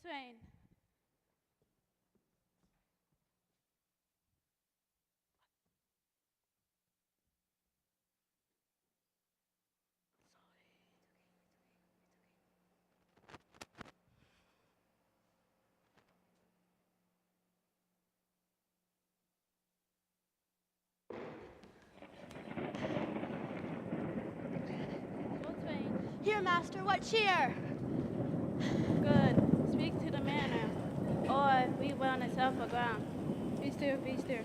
Boatswain. Boatswain. Here, master, what cheer? Good. Speak to the manner, or we will on itself aground. Be still, be still.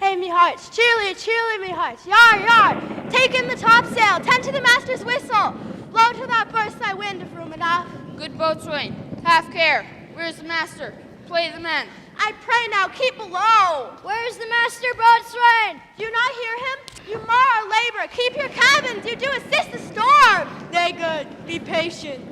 Hey, me hearts, cheerily, cheerily, me hearts. Yar, yar, take in the topsail, tend to the master's whistle. Blow to that burst thy wind, if room enough. Good boatswain, have care. Where's the master? Play the men. I pray now, keep below. Where's the master, boatswain? Do you not hear him? You mar our labor. Keep your cabins. You do assist the storm. Nay, good. Be patient.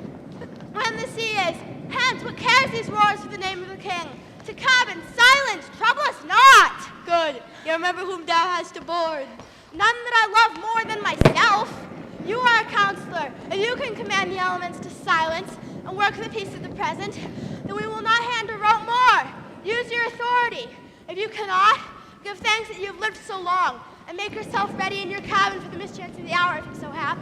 When the sea is, hands, what cares these roars for the name of the king? To cabins, silence, trouble us not. Good. You remember whom thou hast aboard. None that I love more than myself. You are a counselor. If you can command the elements to silence and work the peace of the present, then we will not hand a rope more. Use your authority. If you cannot, give thanks that you have lived so long, and make yourself ready in your cabin for the mischance of the hour, if you so hap.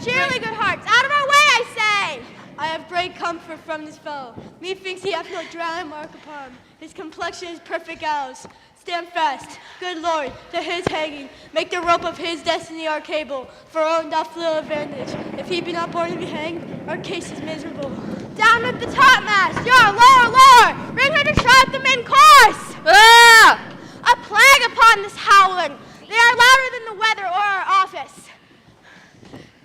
Cheerily, good hearts, out of our way, I say! I have great comfort from this fellow. Methinks he hath no drowning mark upon him. His complexion is perfect ours. Stand fast, good Lord, to his hanging. Make the rope of his destiny our cable, for our own doth little advantage. If he be not born to be hanged, our case is miserable. Down at the topmast, yar, lower, lower! Bring her to shroud the main course! Ah! A plague upon this howling! They are louder than the weather or our office.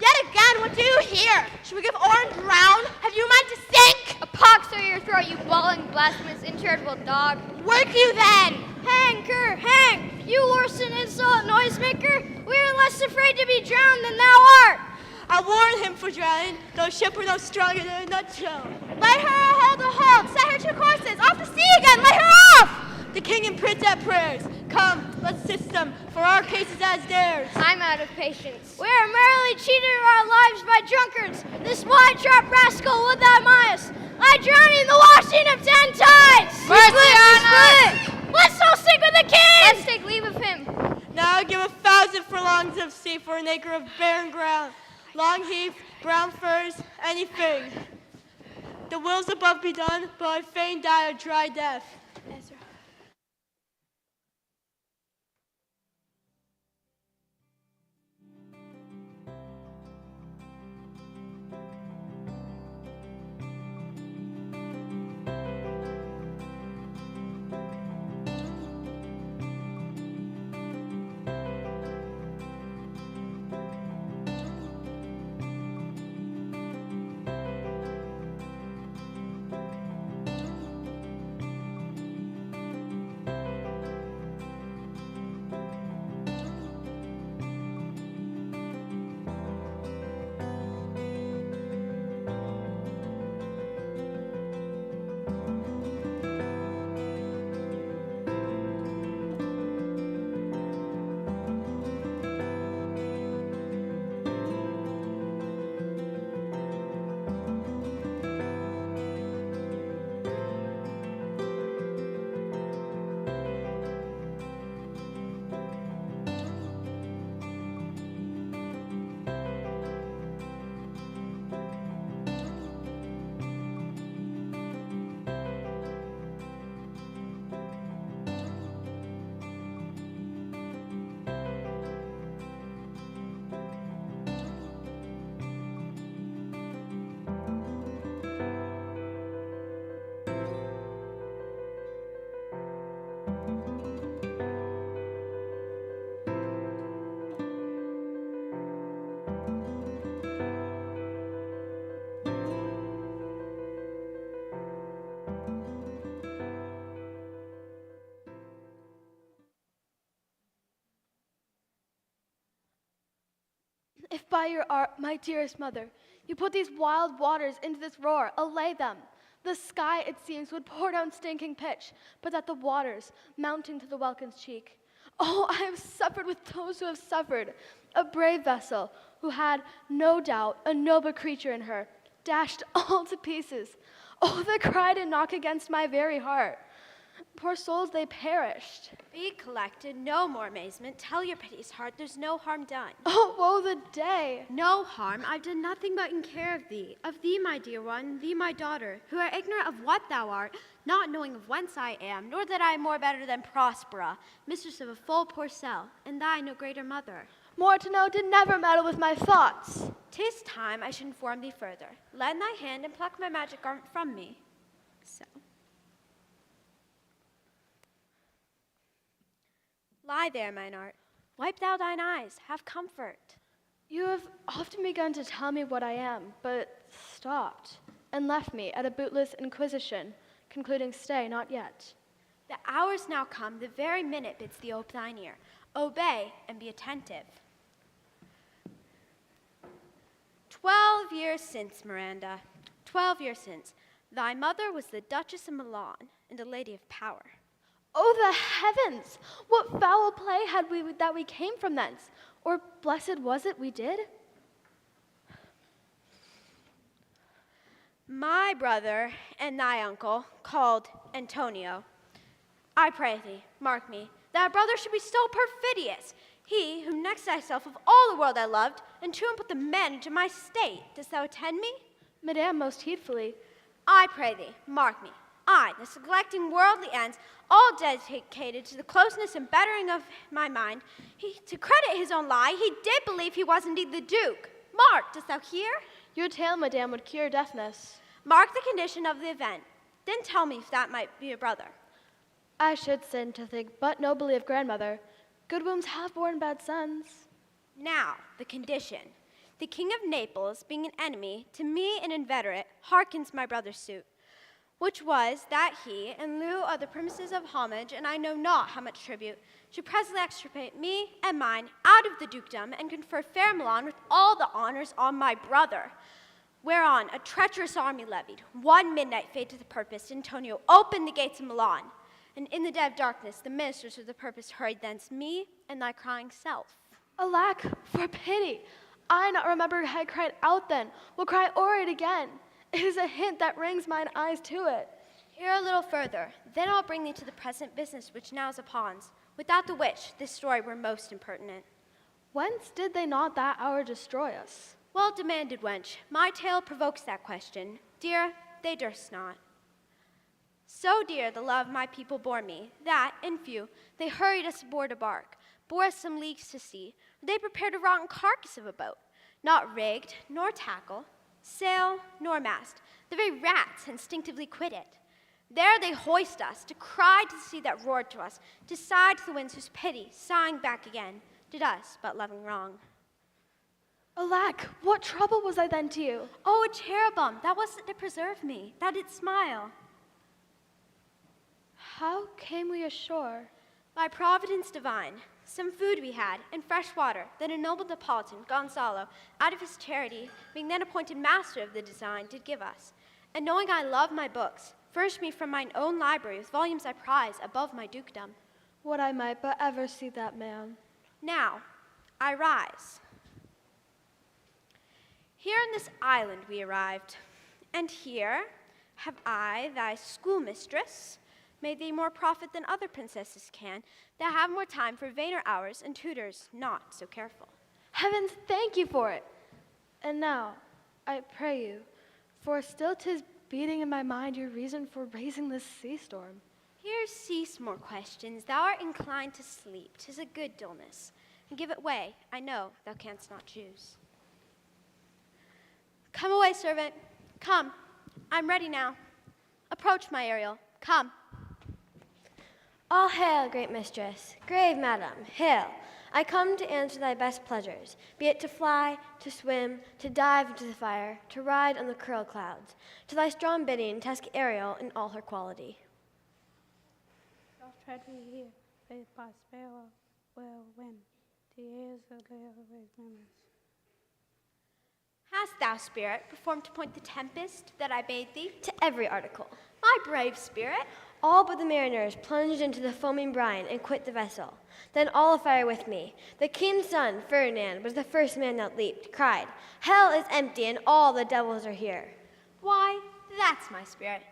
Yet again, what do you hear? Should we give oar and drown? Have you a mind to sink? A pox through your throat, you bawling, blasphemous, incharitable dog. Work you then! Hang, cur, hang! You worse than insult, noisemaker! We are less afraid to be drowned than thou art! I warn him for drowning, though ship were no stronger than a nutshell. Let her hold a hold, set her to courses, off to sea again, let her off! The king and prince at prayers. Come, let's assist them, for our case is as theirs. I'm out of patience. We are merrily cheated of our lives by drunkards. This wide-trap rascal would thou miss. I drown in the washing of 10 tides. Mercy on us! Let's all stick with the king! Let's take leave of him. Now I give 1,000 furlongs of sea for an acre of barren ground. Long heath, brown furs, anything. The wills above be done, but I fain die a dry death. If by your art, my dearest mother, you put these wild waters into this roar, allay them. The sky, it seems, would pour down stinking pitch, but that the waters, mounting to the welkin's cheek. Oh, I have suffered with those who have suffered. A brave vessel, who had, no doubt, a noble creature in her. dashed all to pieces. Oh, they cried and knocked against my very heart. Poor souls, they perished. Be collected, no more amazement. Tell your piteous heart there's no harm done. Oh, woe the day! No harm, I've done nothing but in care of thee, my dear one, thee, my daughter, who are ignorant of what thou art, not knowing of whence I am, nor that I am more better than Prospera, mistress of a full poor cell, and thy no greater mother. More to know did never meddle with my thoughts. 'Tis time I should inform thee further. Lend thy hand and pluck my magic garment from me. So. Lie there, mine art. Wipe thou thine eyes. Have comfort. You have often begun to tell me what I am, but stopped and left me at a bootless inquisition, concluding, stay, not yet. The hour's now come, the very minute bids thee ope thine ear. Obey and be attentive. 12 years since, Miranda, 12 years since, thy mother was the Duchess of Milan and a lady of power. Oh, the heavens! What foul play had we that we came from thence? Or blessed was it we did? My brother and thy uncle, called Antonio, I pray thee, mark me, thy brother should be so perfidious. He, whom next thyself of all the world I loved, and to him put the men into my state. Dost thou attend me? Madame, most heedfully. I pray thee, mark me. I, thus neglecting worldly ends, all dedicated to the closeness and bettering of my mind, to credit his own lie, he did believe he was indeed the Duke. Mark, dost thou hear? Your tale, madame, would cure deafness. Mark the condition of the event. Then tell me if that might be a brother. I should sin to think but nobly of grandmother. Good wombs have borne bad sons. Now, the condition. The King of Naples, being an enemy to me and inveterate, hearkens my brother's suit, which was that he, in lieu of the premises of homage, and I know not how much tribute, should presently extirpate me and mine out of the dukedom and confer fair Milan with all the honors on my brother. Whereon a treacherous army levied, one midnight fate to the purpose, Antonio opened the gates of Milan, and in the dead of darkness the ministers of the purpose hurried thence me and thy crying self. Alack, for pity! I not remember had cried out then, will cry o'er it again. It is a hint that rings mine eyes to it. Hear a little further, then I'll bring thee to the present business which now is upon's, without the which this story were most impertinent. Whence did they not that hour destroy us? Well demanded, wench. My tale provokes that question. Dear, they durst not. So dear the love my people bore me, that, in few, they hurried us aboard a bark, bore us some leagues to sea, where they prepared a rotten carcass of a boat, not rigged, nor tackle, sail, nor mast. The very rats instinctively quit it. There they hoist us, to cry to the sea that roared to us, to sigh to the winds whose pity, sighing back again, did us but loving wrong. Alack, what trouble was I then to you? Oh, a cherubim, thou wast to preserve me, thou didst smile. How came we ashore? By providence divine, some food we had, and fresh water, that a noble Neapolitan, Gonzalo, out of his charity, being then appointed master of the design, did give us. And knowing I love my books, furnished me from mine own library with volumes I prize above my dukedom. Would I might but ever see that man. Now, I rise. Here in this island we arrived, and here have I, thy schoolmistress, made thee more profit than other princesses can, that have more time for vainer hours and tutors not so careful. Heavens, thank you for it. And now, I pray you, for still 'tis beating in my mind your reason for raising this sea storm. Here cease more questions. Thou art inclined to sleep. 'Tis a good dullness. And give it way. I know thou canst not choose. Come away, servant. Come. I'm ready now. Approach, my Ariel. Come. All hail, great mistress, grave madam, hail. I come to answer thy best pleasures, be it to fly, to swim, to dive into the fire, to ride on the curl clouds. To thy strong bidding, task Ariel in all her quality. Tread we here, faith Prospero will win. The years of always memories. Hast thou, spirit, performed to point the tempest that I bade thee? To every article. My brave spirit. All but the mariners plunged into the foaming brine and quit the vessel. Then all afire with me. The king's son, Ferdinand, was the first man that leaped, cried, "Hell is empty and all the devils are here." Why, that's my spirit.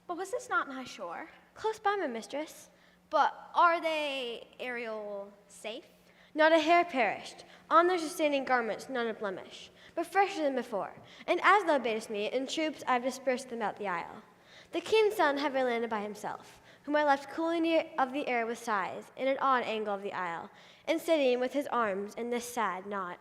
But was this not nigh shore? Close by, my mistress. But are they, Ariel, safe? Not a hair perished. On their sustaining garments not a blemish, but fresher than before. And as thou badest me, in troops I've dispersed them out the isle. The king's son having landed by himself, whom I left cooling of the air with sighs, in an odd angle of the isle, and sitting with his arms in this sad knot.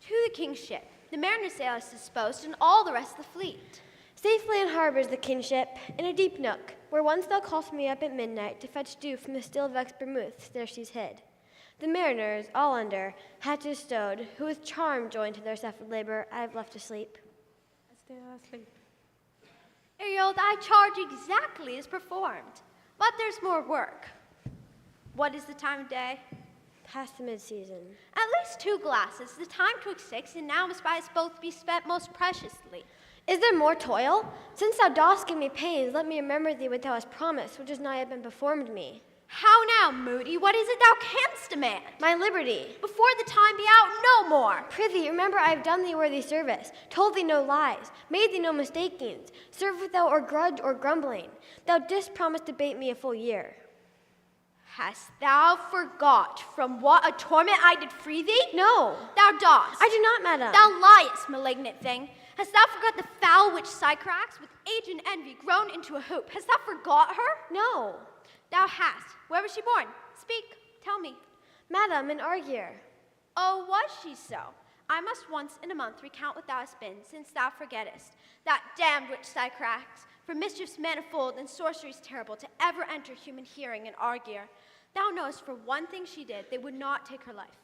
To the king's ship. The mariners' sail is disposed, and all the rest of the fleet. Safely in harbor is the king's ship, in a deep nook, where once thou call'st me up at midnight to fetch dew from the still vexed Bermuth, there she's hid. The mariners, all under, hatches stowed, who with charm joined to their suffered labor, I have left asleep. Still asleep. Ariel, thy charge exactly is performed. But there's more work. What is the time of day? Past the mid-season. At least 2 glasses. The time 'twixt 6, and now must by us both be spent most preciously. Is there more toil? Since thou dost give me pains, let me remember thee what thou hast promised, which has not yet been performed me. How now, Moody? What is it thou canst demand? My liberty. Before the time be out, no more. Prithee, remember I have done thee worthy service, told thee no lies, made thee no mistakings, served without or grudge or grumbling. Thou didst promise to bate me a full year. Hast thou forgot from what a torment I did free thee? No. Thou dost. I do not, madam. Thou liest, malignant thing. Hast thou forgot the foul witch Sycorax, with age and envy grown into a hoop? Hast thou forgot her? No. Thou hast. Where was she born? Speak, tell me. Madam, in Argier. Oh, was she so? I must once in a month recount what thou hast been, since thou forgettest. That damned witch Sycorax, for mischiefs manifold and sorceries terrible to ever enter human hearing in Argier. Thou knowest for one thing she did, they would not take her life.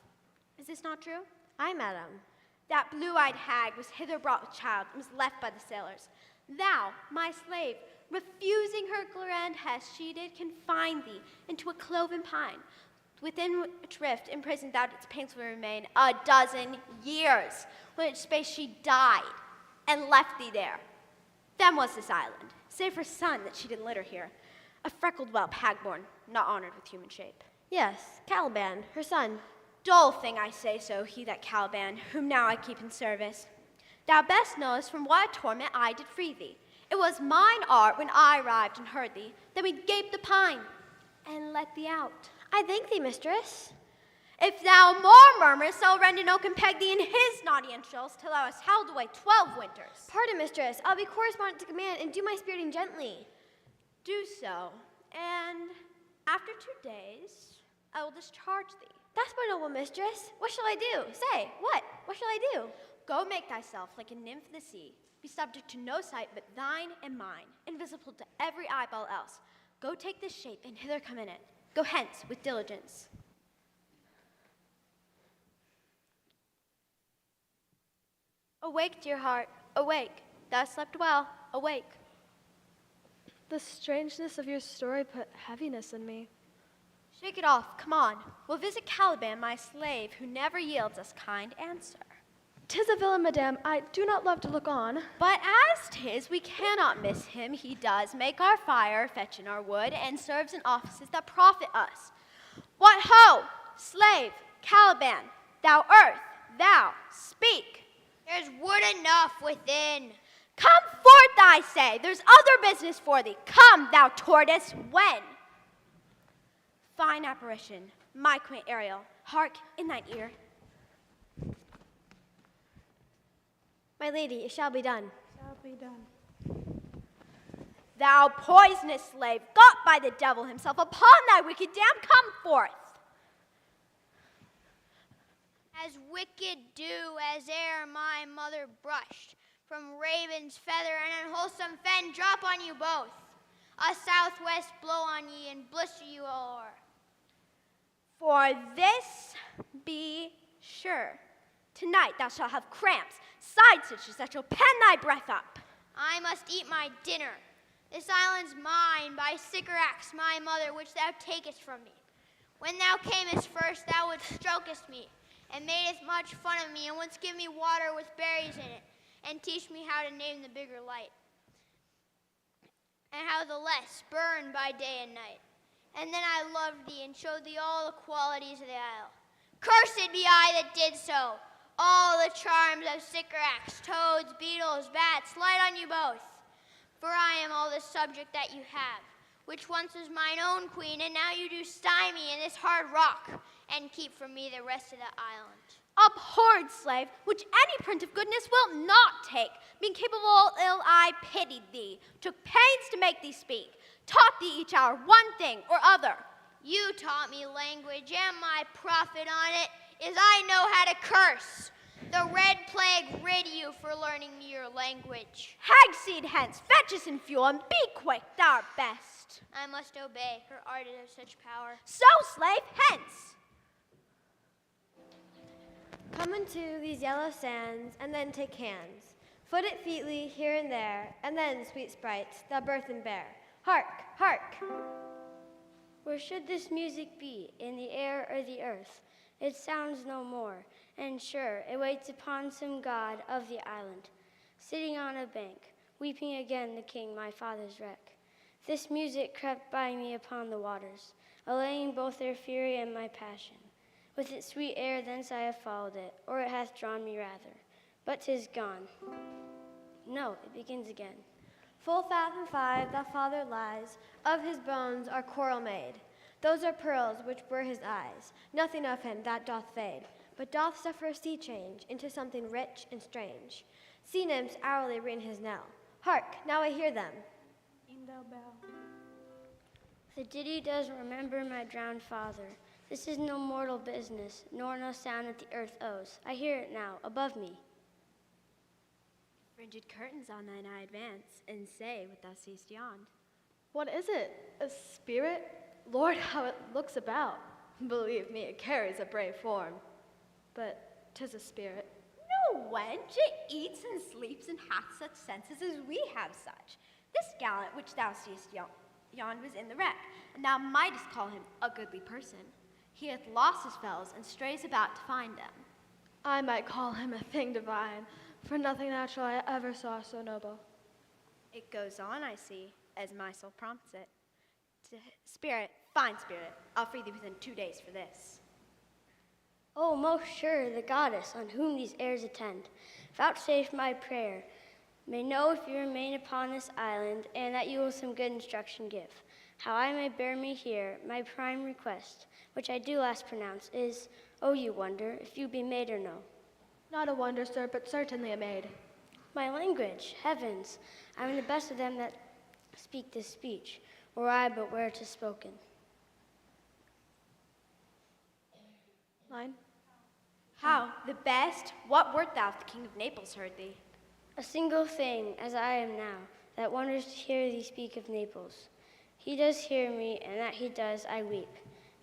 Is this not true? Aye, madam. That blue-eyed hag was hither brought with child and was left by the sailors. Thou, my slave, refusing her grand hest, she did confine thee into a cloven pine, within which rift imprisoned thou didst painfully remain 12 years, when in space she died and left thee there. Then was this island, save her son that she did litter here, a freckled whelp hag-born, not honored with human shape. Yes, Caliban, her son. Dull thing I say so, he that Caliban, whom now I keep in service. Thou best knowest from what a torment I did free thee. It was mine art when I arrived and heard thee, that we gaped the pine and let thee out. I thank thee, mistress. If thou more murmurest, I'll rend an oak and peg thee in his naughty entrails till thou hast howled away 12 winters. Pardon, mistress, I'll be correspondent to command and do my spiriting gently. Do so, and after 2 days, I will discharge thee. That's my noble mistress. What shall I do? Say, what? What shall I do? Go make thyself like a nymph of the sea, be subject to no sight but thine and mine, invisible to every eyeball else. Go take this shape, and hither come in it. Go hence with diligence. Awake, dear heart, awake. Thou slept well, awake. The strangeness of your story put heaviness in me. Shake it off, come on. We'll visit Caliban, my slave, who never yields us kind answer. 'Tis a villain, madame, I do not love to look on. But as 'tis, we cannot miss him. He does make our fire, fetch in our wood, and serves in offices that profit us. What ho, slave, Caliban, thou earth, thou, speak. There's wood enough within. Come forth, I say, there's other business for thee. Come, thou tortoise, when? Fine apparition, my quaint Ariel, hark in thine ear. My lady, it shall be done. Shall be done. Thou poisonous slave, got by the devil himself, upon thy wicked dam, come forth. As wicked dew as e'er my mother brushed, from raven's feather and unwholesome fen drop on you both. A southwest blow on ye and blister you o'er. For this be sure, tonight thou shalt have cramps, side stitches that shall pen thy breath up. I must eat my dinner. This island's mine by Sycorax my mother, which thou takest from me. When thou camest first, thou wouldst strokest me, and madest much fun of me, and wouldst give me water with berries in it, and teach me how to name the bigger light. and how the less burned by day and night. And then I loved thee and showed thee all the qualities of the isle. Cursed be I that did so. All the charms of sycorax, toads, beetles, bats, light on you both. For I am all the subject that you have, which once was mine own queen, and now you do stymie in this hard rock, and keep from me the rest of the island. Abhorred slave, which any print of goodness will not take. Being capable of ill, I pitied thee, took pains to make thee speak, taught thee each hour one thing or other. You taught me language, and my profit on it is I know how to curse. The red plague rid you for learning me your language. Hagseed hence, fetch us in fuel, and be quick, thou art best. I must obey, her art is of such power. So, slave, hence. Come into these yellow sands, and then take hands. Foot it featly here and there, and then, sweet sprites, thou birth and bear. Hark, hark! Where should this music be, in the air or the earth? It sounds no more, and sure, it waits upon some god of the island, sitting on a bank, weeping again the king, my father's wreck. This music crept by me upon the waters, allaying both their fury and my passion. With its sweet air thence I have followed it, or it hath drawn me rather. But 'tis gone. No, it begins again. Full fathom 5 thy father lies, of his bones are coral made. Those are pearls which were his eyes. Nothing of him that doth fade, but doth suffer a sea change into something rich and strange. Sea nymphs hourly ring his knell. Hark, now I hear them. The ditty does remember my drowned father. This is no mortal business, nor no sound that the earth owes. I hear it now, above me. Fringed curtains on thine eye advance, and say what thou seest yond. What is it? A spirit? Lord, how it looks about. Believe me, it carries a brave form. But 'tis a spirit. No, wench, it eats and sleeps and hath such senses as we have such. This gallant which thou seest yond was in the wreck, and thou mightest call him a goodly person. He hath lost his fellows and strays about to find them. I might call him a thing divine, for nothing natural I ever saw so noble. It goes on, I see, as my soul prompts it. Spirit, fine spirit, I'll free thee within 2 days for this. Oh, most sure, the goddess on whom these airs attend, vouchsafe my prayer, may know if you remain upon this island, and that you will some good instruction give. How I may bear me here, my prime request, which I do last pronounce, is, oh, you wonder, if you be maid or no. Not a wonder, sir, but certainly a maid. My language, heavens, I am the best of them that speak this speech, or I but where 'tis spoken. Mine? How? The best? What wert thou if the king of Naples heard thee? A single thing, as I am now, that wonders to hear thee speak of Naples. He does hear me, and that he does, I weep.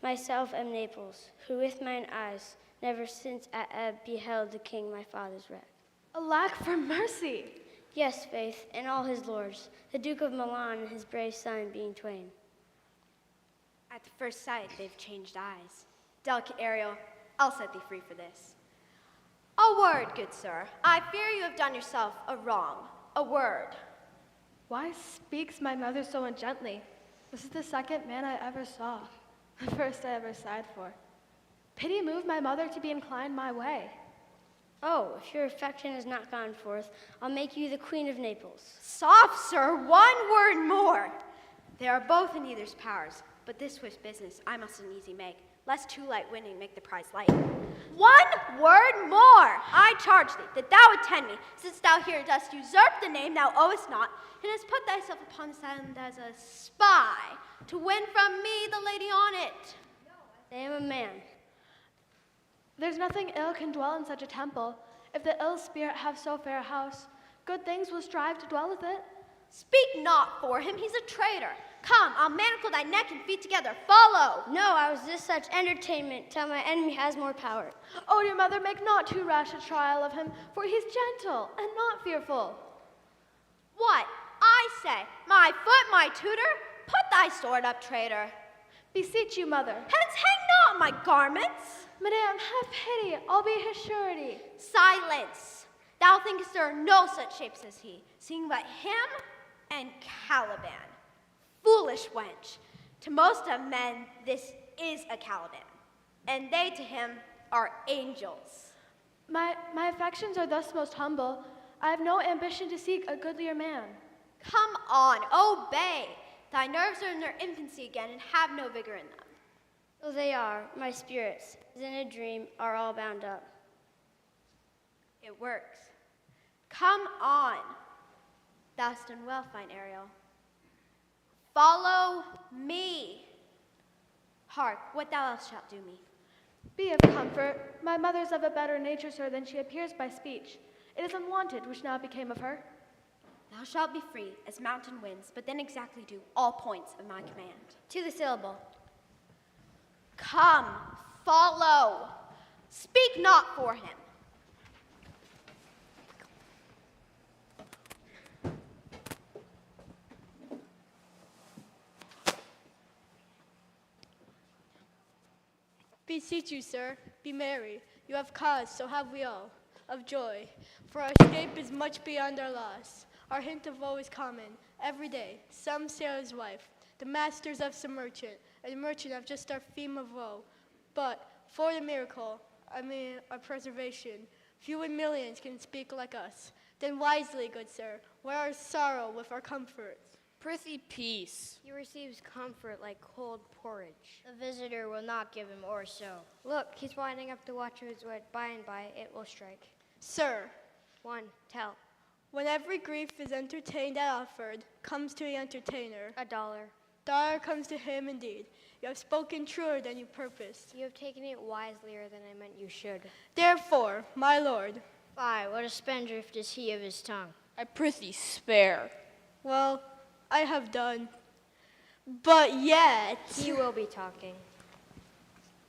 Myself am Naples, who with mine eyes never since at ebb beheld the king my father's wreck. Alack for mercy! Yes, faith, and all his lords, the Duke of Milan and his brave son being twain. At the first sight, they've changed eyes. Delicate Ariel, I'll set thee free for this. A word, good sir. I fear you have done yourself a wrong. A word. Why speaks my mother so ungently? This is the second man I ever saw, the first I ever sighed for. Pity moved my mother to be inclined my way. Oh, if your affection has not gone forth, I'll make you the Queen of Naples. Soft, sir, one word more. They are both in either's powers, but this swift business I must an easy make, lest too light winning make the prize light. One word more. I charge thee that thou attend me, since thou here dost usurp the name thou owest not, and hast put thyself upon this island as a spy, to win from me the lady on it. I am a man. There's nothing ill can dwell in such a temple. If the ill spirit have so fair a house, good things will strive to dwell with it. Speak not for him, he's a traitor. Come, I'll manacle thy neck and feet together. Follow. No, I was this such entertainment till my enemy has more power. Oh, dear mother, make not too rash a trial of him, for he's gentle and not fearful. What? I say, my foot, my tutor, put thy sword up, traitor. Beseech you, mother. Hence hang not my garments. Madame, have pity, I'll be his surety. Silence. Thou thinkest there are no such shapes as he, seeing but him and Caliban. Foolish wench. To most of men, this is a Caliban, and they to him are angels. My affections are thus most humble. I have no ambition to seek a goodlier man. Come on, obey. Thy nerves are in their infancy again and have no vigor in them. Though they are, my spirits, as in a dream, are all bound up. It works. Come on. Thou'st done well, fine Ariel. Follow me. Hark, what thou else shalt do me. Be of comfort. My mother is of a better nature, sir, than she appears by speech. It is unwanted which now became of her. Thou shalt be free as mountain winds, but then exactly do all points of my command. To the syllable. Come, follow. Speak not for him. Beseech you, sir, be merry. You have cause, so have we all, of joy. For our escape is much beyond our loss. Our hint of woe is common, every day. Some sailor's wife, the masters of some merchant, and the merchant of just our theme of woe. But for the miracle, our preservation, few in millions can speak like us. Then wisely, good sir, wear our sorrow with our comfort. Prithee, peace. He receives comfort like cold porridge. The visitor will not give him or so. Look, he's winding up the watch of his wit. By and by, it will strike. Sir, One, tell. when every grief is entertained and offered, comes to the entertainer. $1. Dollar comes to him indeed. You have spoken truer than you purposed. You have taken it wiselier than I meant you should. Therefore, my lord, Fie, what a spendthrift is he of his tongue. I prithee, spare. well, I have done. But yet, He will be talking.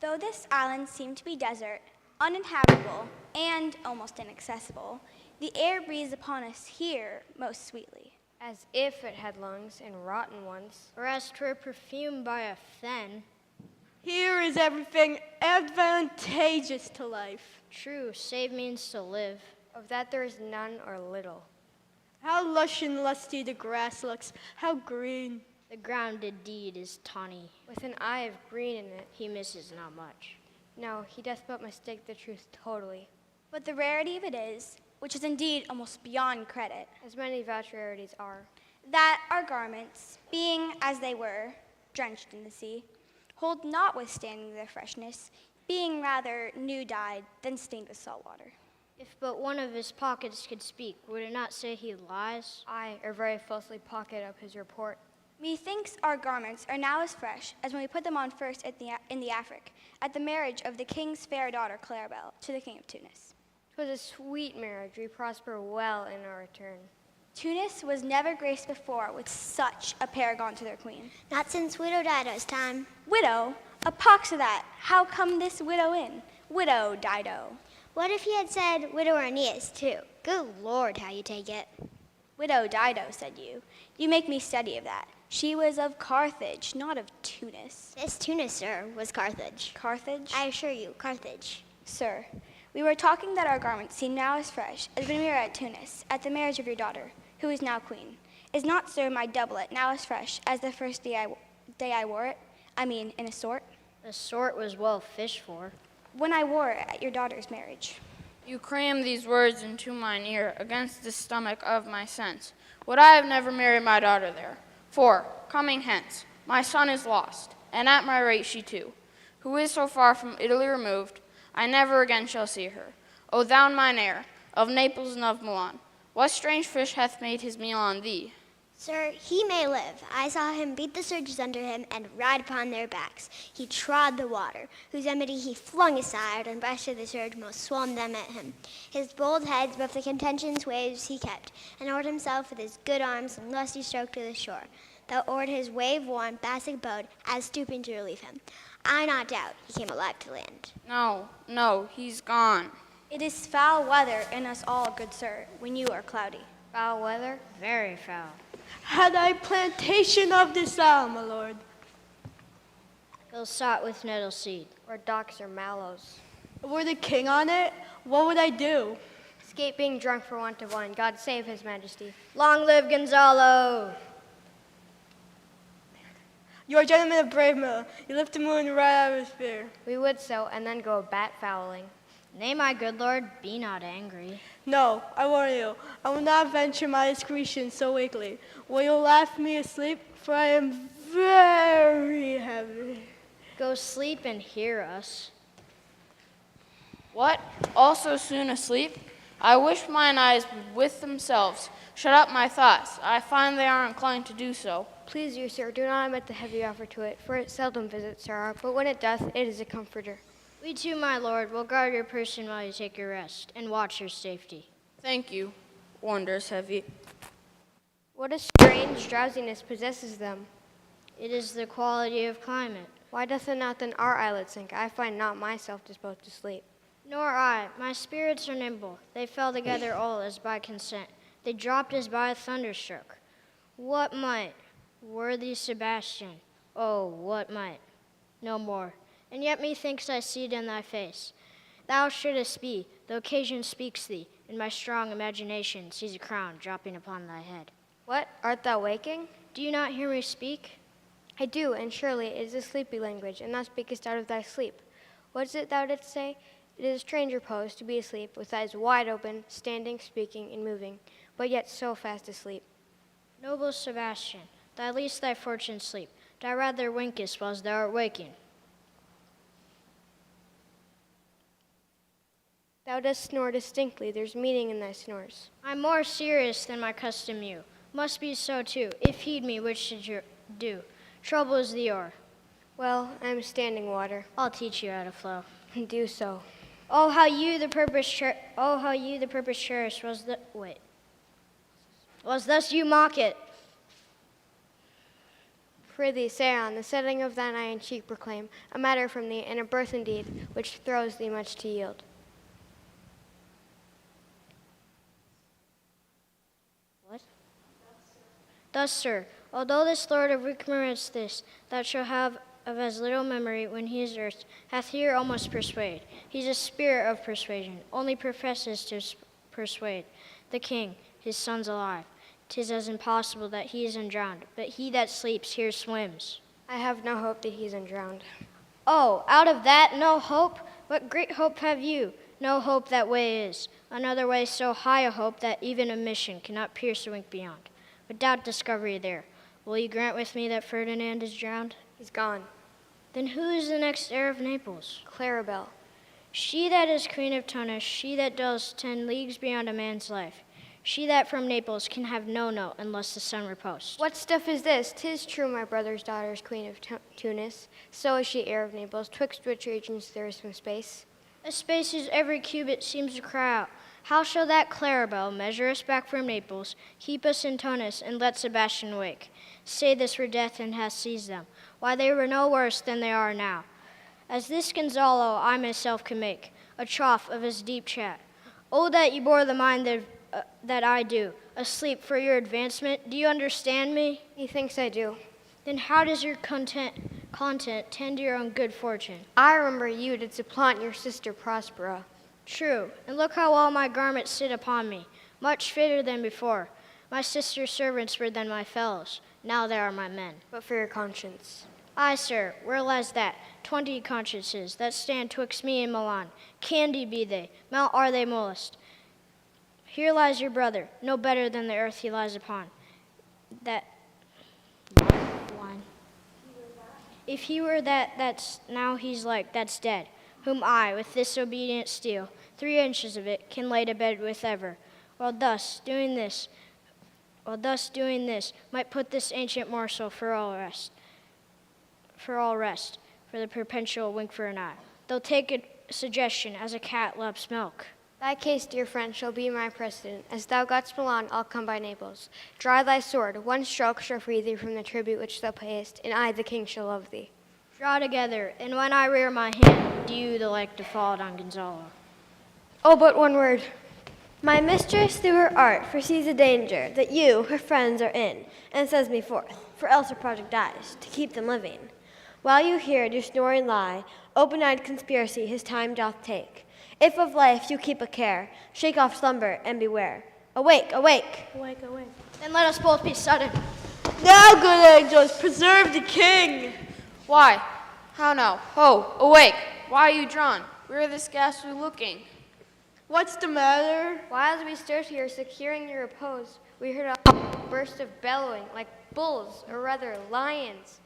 Though this island seemed to be desert, uninhabitable, and almost inaccessible, the air breathes upon us here most sweetly. As if it had lungs and rotten ones. Or as 'twere perfumed by a fen. here is everything advantageous to life. True, save means to live. Of that there is none or little. How lush and lusty the grass looks, how green. The ground indeed is tawny. With an eye of green in it. He misses not much. No, he doth but mistake the truth totally. But the rarity of it is, which is indeed almost beyond credit, As many vouch rarities are. that our garments, being as they were, drenched in the sea, hold notwithstanding their freshness, being rather new dyed than stained with salt water. If but one of his pockets could speak, would it not say he lies? Aye, or very falsely pocket up his report. Methinks our garments are now as fresh as when we put them on first in the Afric, at the marriage of the king's fair daughter Claribel to the king of Tunis. 'Twas a sweet marriage, we prosper well in our return. Tunis was never graced before with such a paragon to their queen. Not since Widow Dido's time. Widow? A pox of that. How come this widow in? Widow Dido. What if he had said Widow Aeneas, too? Good Lord, how you take it. Widow Dido, said you. You make me study of that. She was of Carthage, not of Tunis. This Tunis, sir, was Carthage. Carthage? I assure you, Carthage. Sir, we were talking that our garments seem now as fresh as when we were at Tunis, at the marriage of your daughter, who is now queen. Is not, sir, my doublet now as fresh as the first day I wore it? I mean, in a sort. The sort was well fished for. When I wore it at your daughter's marriage. You cram these words into mine ear against the stomach of my sense. Would I have never married my daughter there? For, coming hence, my son is lost, and at my rate she too, who is so far from Italy removed, I never again shall see her. O thou mine heir, of Naples and of Milan, what strange fish hath made his meal on thee? Sir, he may live. I saw him beat the surges under him and ride upon their backs. He trod the water, whose enmity he flung aside, and breasted the surge most swam them at him. His bold heads above the contention's waves he kept, and oared himself with his good arms and lusty stroke to the shore, that oared his wave-worn, bassic boat, as stooping to relieve him. I not doubt he came alive to land. No, he's gone. It is foul weather in us all, good sir, when you are cloudy. Foul weather? Very foul. had I plantation of this isle, my lord. He'll sot with nettle seed. Or docks or mallows. Were the king on it, what would I do? Escape being drunk for want of wine. God save his majesty. Long live Gonzalo! You are gentlemen of brave mill. You lift the moon in the right atmosphere. We would so, and then go bat fowling. Nay, my good lord, be not angry. No, I warn you, I will not venture my discretion so weakly. Will you laugh me asleep? For I am very heavy. Go sleep and hear us. What? All so soon asleep? I wish mine eyes would with themselves shut up my thoughts. I find they are inclined to do so. Please you, sir, do not omit the heavy offer to it, for it seldom visits sorrow, but when it doth, it is a comforter. We too, my lord, will guard your person while you take your rest, and watch your safety. Thank you, wonders heavy. What a strange drowsiness possesses them. It is the quality of climate. Why doth it not then our eyelids sink? I find not myself disposed to sleep. Nor I. My spirits are nimble. They fell together all as by consent. They dropped as by a thunderstroke. What might, worthy Sebastian, oh, what might? No more. And yet methinks I see it in thy face. Thou shouldest be, the occasion speaks thee, and my strong imagination sees a crown dropping upon thy head. What? Art thou waking? Do you not hear me speak? I do, and surely it is a sleepy language, and thou speakest out of thy sleep. What is it thou didst say? It is a stranger pose to be asleep, with eyes wide open, standing, speaking, and moving, but yet so fast asleep. Noble Sebastian, thou least thy fortune sleep. Thou rather winkest whilst thou art waking. Thou dost snore distinctly. There's meaning in thy snores. I'm more serious than my custom you. Must be so too, if heed me, which should you do. Trouble is the oar. Well, I am standing water. I'll teach you how to flow. Do so. Oh, how you the purpose cherish was thus you mock it. Prithee, say on, the setting of thine eye and cheek proclaim, a matter from thee, and a birth indeed, which throws thee much to yield. What? Thus, sir, although this lord of recommends this, thou shalt have of as little memory when he is earth, hath here almost persuade. He's a spirit of persuasion, only professes to persuade. The king, his son's alive. 'Tis as impossible that he is undrowned, but he that sleeps here swims. I have no hope that he's undrowned. Oh, out of that, no hope? What great hope have you? No hope that way is. Another way so high a hope that even a mission cannot pierce a wink beyond. Without discovery there. Will you grant with me that Ferdinand is drowned? He's gone. Then who is the next heir of Naples? Claribel. She that is queen of Tunis, she that dwells 10 leagues beyond a man's life. She that from Naples can have no note unless the sun repose. What stuff is this? 'Tis true my brother's daughter is queen of Tunis. So is she heir of Naples, twixt which regions there is some space. A space whose every cubit seems to cry out. How shall that Claribel measure us back from Naples, keep us in Tunis, and let Sebastian wake? Say this were death and hath seized them. Why, they were no worse than they are now. As this Gonzalo I myself can make, a trough of his deep chat. Oh, that you bore the mind that I do, asleep for your advancement. Do you understand me? Methinks I do. Then how does your content tend to your own good fortune? I remember you did supplant your sister Prospera. True, and look how well my garments sit upon me, much fitter than before. My sister's servants were then my fellows, now they are my men. But for your conscience. Aye, sir, where lies that? 20 consciences that stand twixt me and Milan. Candy be they, mount are they molest. Here lies your brother, no better than the earth he lies upon. That one. If he were that's now he's like, that's dead, whom I, with this obedient steel, 3 inches of it, can lay to bed with ever. While thus doing this, might put this ancient morsel for all rest, for the perpetual wink for an eye. They'll take a suggestion as a cat loves milk. Thy case, dear friend, shall be my precedent. As thou gott'st Milan, I'll come by Naples. Draw thy sword, one stroke shall free thee from the tribute which thou payest, and I, the king, shall love thee. Draw together, and when I rear my hand, do you the like to fall on Gonzalo. Oh, but one word. My mistress through her art foresees a danger that you, her friends, are in, and sends me forth, for else her project dies, to keep them living. While you here do snoring lie, open-eyed conspiracy his time doth take. If of life you keep a care, shake off slumber and beware. Awake, awake! Awake, awake. Then let us both be sudden. Now, good angels, preserve the king. Why? How now? Ho, awake! Why are you drawn? Where are this ghastly looking? What's the matter? While we stood here securing your repose, we heard a burst of bellowing, like bulls, or rather lions.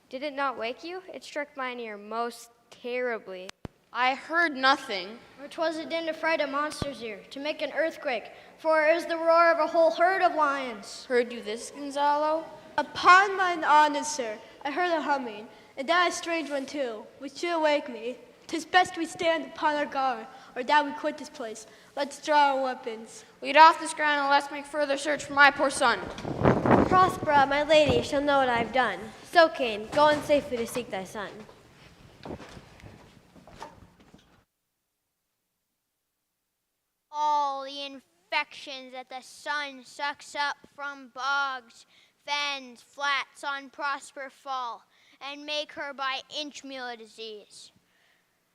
Did it not wake you? It struck mine ear most terribly. I heard nothing. For 'twas a din to fright a monster's ear, to make an earthquake, for it is the roar of a whole herd of lions. Heard you this, Gonzalo? Upon mine honor, sir, I heard a humming, and that a strange one too, which should awake me. 'Tis best we stand upon our guard, or that we quit this place. Let's draw our weapons. Lead off this ground and let's make further search for my poor son. Prospera, my lady, shall know what I have done. So, Cain, go on safely to seek thy son. All the infections that the sun sucks up from bogs, fens, flats on Prosper fall, and make her by inchmeal a disease.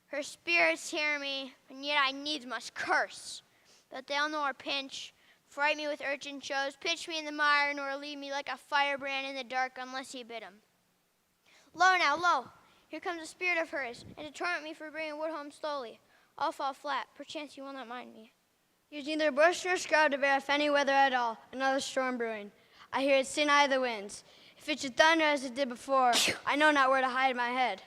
Her spirits hear me, and yet I needs must curse, that they'll nor pinch, fright me with urchin shows, pitch me in the mire, nor leave me like a firebrand in the dark unless he bid 'em. Lo now, lo, here comes a spirit of hers, and to torment me for bringing wood home slowly. I'll fall flat, perchance you will not mind me. Here's neither bush nor scrub to bear off any weather at all. Another storm brewing. I hear it sing high the winds. If it should thunder as it did before, I know not where to hide my head.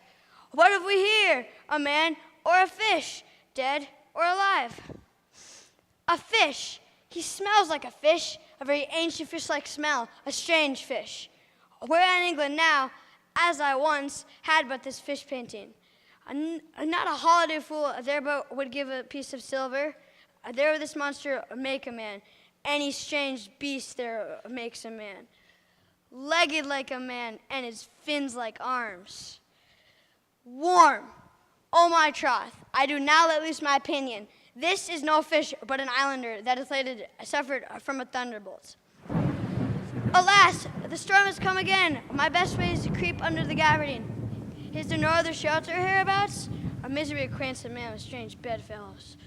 What have we here? A man or a fish, dead or alive? A fish. He smells like a fish, a very ancient fish-like smell, a strange fish. We're in England now, as I once had but this fish painting. Not a holiday fool there but would give a piece of silver. There this monster make a man. Any strange beast there makes a man. Legged like a man, and his fins like arms. Warm. Oh my troth, I do now let loose my opinion. This is no fish, but an islander that is suffered from a thunderbolt. Alas, the storm has come again. My best way is to creep under the gabardine. Is there no other shelter hereabouts? A misery acquaints a man with strange bedfellows.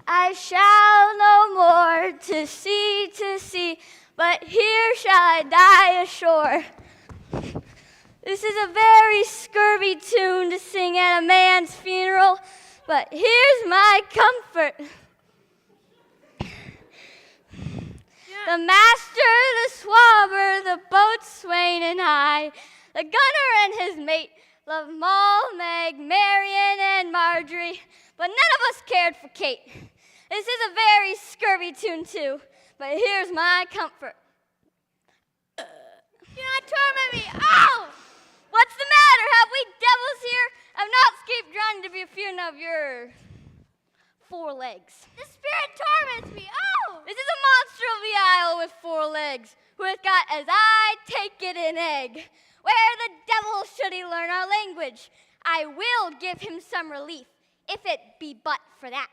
I shall no more to sea, but here shall I die ashore. This is a very scurvy tune to sing at a man's funeral, but here's my comfort. The master, the swabber, the boatswain, and I, the gunner and his mate, love Moll, Meg, Marion, and Marjorie, but none of us cared for Kate. This is a very scurvy tune, too, but here's my comfort. Do not torment me! Ow! What's the matter? Have we devils here? I've not escaped drowning to be a fear of your 4 legs. The spirit torments me! Oh! This is a monster of the isle with 4 legs, who hath got, as I take it, an egg. Where the devil should he learn our language? I will give him some relief, if it be but for that.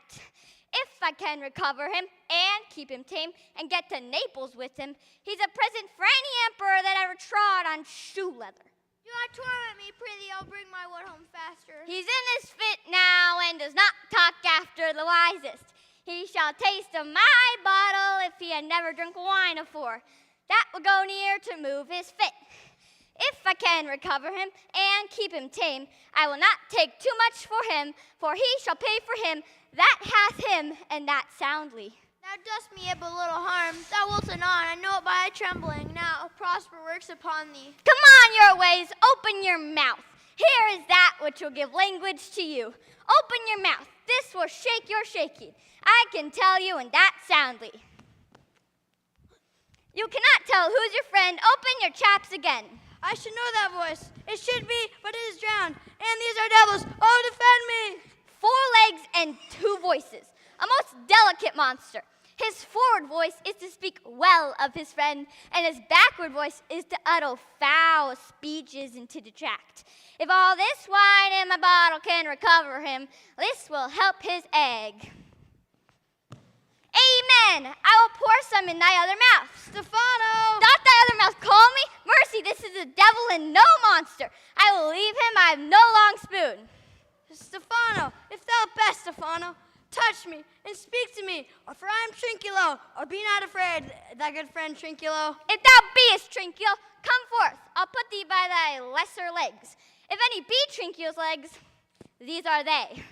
If I can recover him and keep him tame and get to Naples with him, he's a present for any emperor that ever trod on shoe leather. Do not torment me, prithee, I'll bring my wood home faster. He's in his fit now and does not talk after the wisest. He shall taste of my bottle if he had never drunk wine afore. That will go near to move his fit. If I can recover him and keep him tame, I will not take too much for him, for he shall pay for him that hath him, and that soundly. Thou dost me yet but little harm. Thou wilt anon, I know it by thy trembling. Now prosper works upon thee. Come on your ways, open your mouth. Here is that which will give language to you. Open your mouth, this will shake your shaking. I can tell you, and that soundly. You cannot tell who's your friend, open your chaps again. I should know that voice. It should be, but it is drowned. And these are devils. Oh, defend me! 4 legs and 2 voices. A most delicate monster. His forward voice is to speak well of his friend, and his backward voice is to utter foul speeches and to detract. If all this wine in my bottle can recover him, this will help his egg. Amen. I will pour some in thy other mouth. Stefano! Doth thy other mouth call me? Mercy, this is a devil and no monster. I will leave him, I have no long spoon. Stefano, if thou best, Stefano, touch me and speak to me, for I am Trinculo, or be not afraid. thy good friend Trinculo? If thou beest Trinculo, come forth. I'll put thee by thy lesser legs. If any be Trinculo's legs, these are they.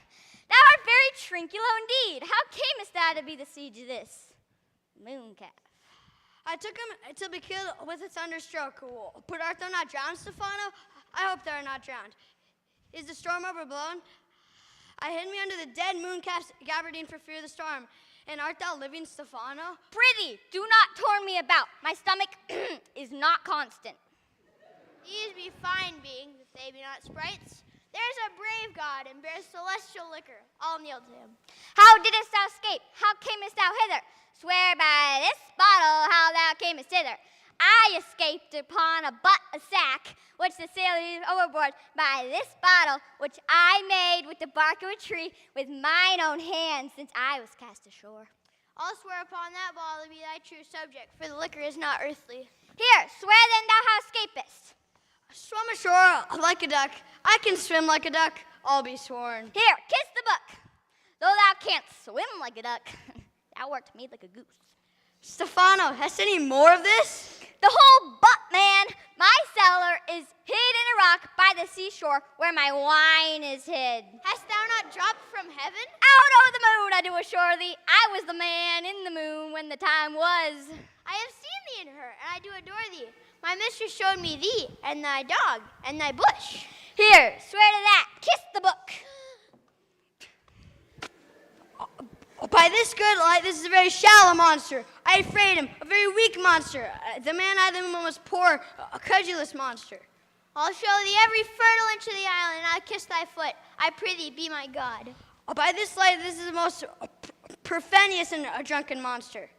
Thou art very Trinculo indeed. How camest thou to be the siege of this mooncalf? I took him to be killed with a thunderstroke. But art thou not drowned, Stefano? I hope thou art not drowned. Is the storm overblown? I hid me under the dead mooncalf's gabardine for fear of the storm. And art thou living, Stefano? Prithee, do not torn me about. My stomach is not constant. These be fine beings, if they be not sprites. There's a brave God and bears celestial liquor. I'll kneel to him. How didst thou escape? How camest thou hither? Swear by this bottle how thou camest hither. I escaped upon a sack, which the sailors overboard by this bottle, which I made with the bark of a tree with mine own hands since I was cast ashore. I'll swear upon that bottle to be thy true subject, for the liquor is not earthly. Here, swear then thou how escapest. Swum ashore like a duck. I can swim like a duck. I'll be sworn. Here, kiss the book. Though thou canst swim like a duck, thou art to me like a goose. Stefano, hast any more of this? The whole butt, man. My cellar is hid in a rock by the seashore where my wine is hid. Hast thou not dropped from heaven? Out over the moon I do assure thee, I was the man in the moon when the time was. I have seen thee in her, and I do adore thee. My mistress showed me thee, and thy dog, and thy bush. Here, swear to that. Kiss the book. By this good light, this is a very shallow monster. I afraid him, a very weak monster. The man I the moon was poor, a credulous monster. I'll show thee every fertile inch of the island, and I'll kiss thy foot. I prithee, be my God. By this light, this is the most profanious and a drunken monster.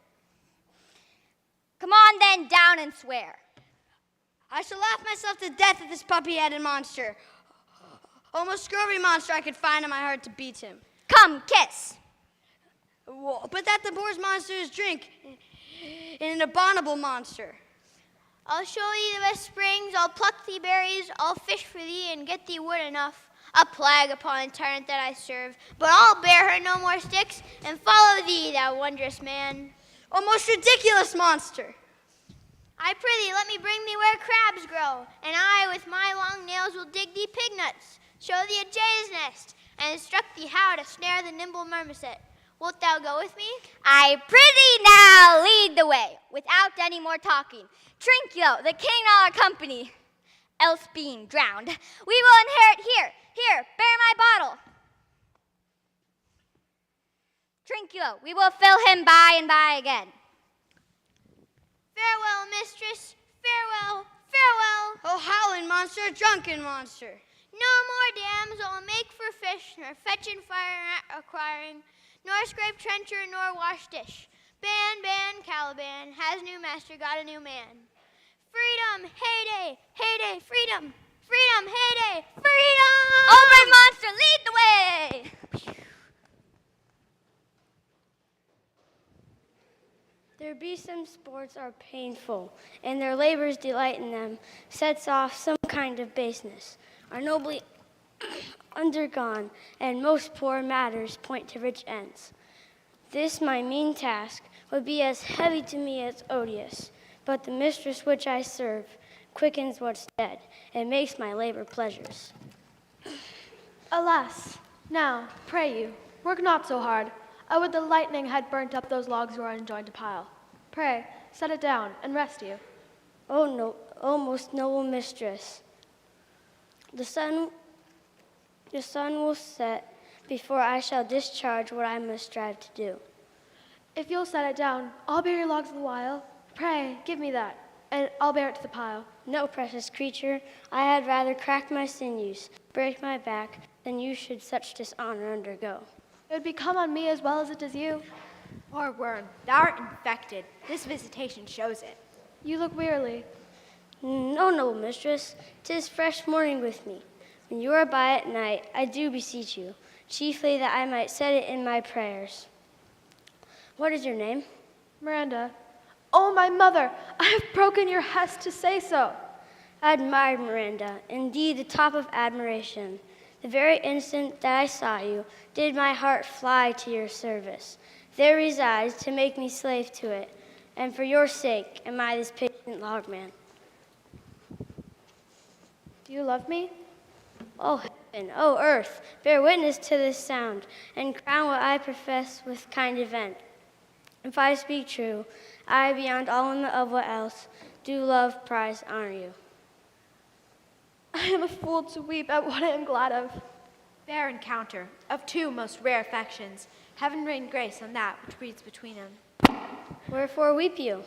Come on then, down and swear. I shall laugh myself to death at this puppy-headed monster. Almost scurvy monster I could find in my heart to beat him. Come, kiss. But that the boar's monster is drink, and an abominable monster. I'll show thee the best springs, I'll pluck thee berries, I'll fish for thee and get thee wood enough. A plague upon the tyrant that I serve, but I'll bear her no more sticks, and follow thee, thou wondrous man. O most ridiculous monster! I prithee, let me bring thee where crabs grow, and I with my long nails will dig thee pig nuts, show thee a jay's nest, and instruct thee how to snare the nimble marmoset. Wilt thou go with me? I prithee now lead the way, without any more talking. Trinculo, the king of our company, else being drowned, we will inherit here. Here, bear my bottle. Trinculo, we will fill him by and by again. Farewell, mistress. Farewell, farewell. O howling monster, drunken monster. No more dams I'll make for fish, nor fetch and fire acquiring, nor scrape trencher, nor wash dish. Ban, Caliban, has new master got a new man. Freedom, heyday, heyday, freedom, freedom, heyday, freedom! Over monster, lead the way! Their beesome sports are painful, and their labors delight in them, sets off some kind of baseness, are nobly undergone, and most poor matters point to rich ends. This my mean task would be as heavy to me as odious, but the mistress which I serve quickens what's dead, and makes my labor pleasures. Alas, now, pray you, work not so hard. I would the lightning had burnt up those logs you are enjoined to pile. Pray, set it down, and rest you. Oh, no, oh most noble mistress, the sun will set before I shall discharge what I must strive to do. If you'll set it down, I'll bear your logs the while. Pray, give me that, and I'll bear it to the pile. No, precious creature, I had rather crack my sinews, break my back, than you should such dishonor undergo. It would become on me as well as it does you. Poor worm, thou art infected. This visitation shows it. You look wearily. No, noble mistress, 'tis fresh morning with me. When you are by at night, I do beseech you, chiefly that I might set it in my prayers. What is your name? Miranda. Oh, my mother, I have broken your hest to say so. I admired Miranda, indeed the top of admiration. The very instant that I saw you, did my heart fly to your service. There resides to make me slave to it, and for your sake am I this patient logman. Do you love me? O heaven, O earth, bear witness to this sound, and crown what I profess with kind event. If I speak true, I, beyond all of what else, do love, prize, honor you. I am a fool to weep at what I am glad of. Fair encounter of two most rare affections. Heaven rain grace on that which breeds between them. Wherefore weep you?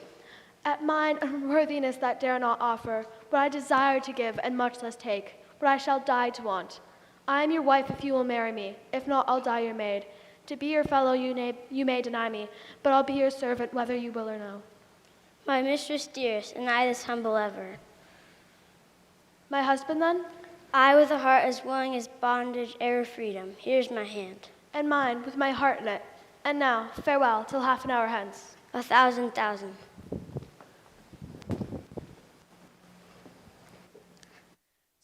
At mine unworthiness that dare not offer, what I desire to give and much less take, what I shall die to want. I am your wife if you will marry me, if not I'll die your maid. To be your fellow you may deny me, but I'll be your servant whether you will or no. My mistress dearest, and I this humble ever. My husband then? I with a heart as willing as bondage e'er freedom, here's my hand. And mine with my heart in it. And now, farewell till half an hour hence. 1,000.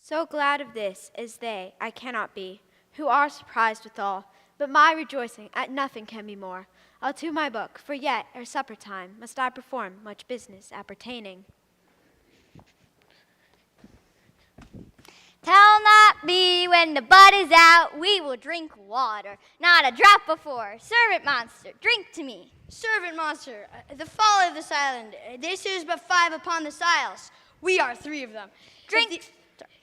So glad of this as they, I cannot be, who are surprised withal. But my rejoicing at nothing can be more. I'll to my book, for yet, ere supper time, must I perform much business appertaining. Tell not me when the bud is out, we will drink water, not a drop before. Servant monster, drink to me. Servant monster, the folly of this island. This is but 5 upon the Isles. We are 3 of them. Drink.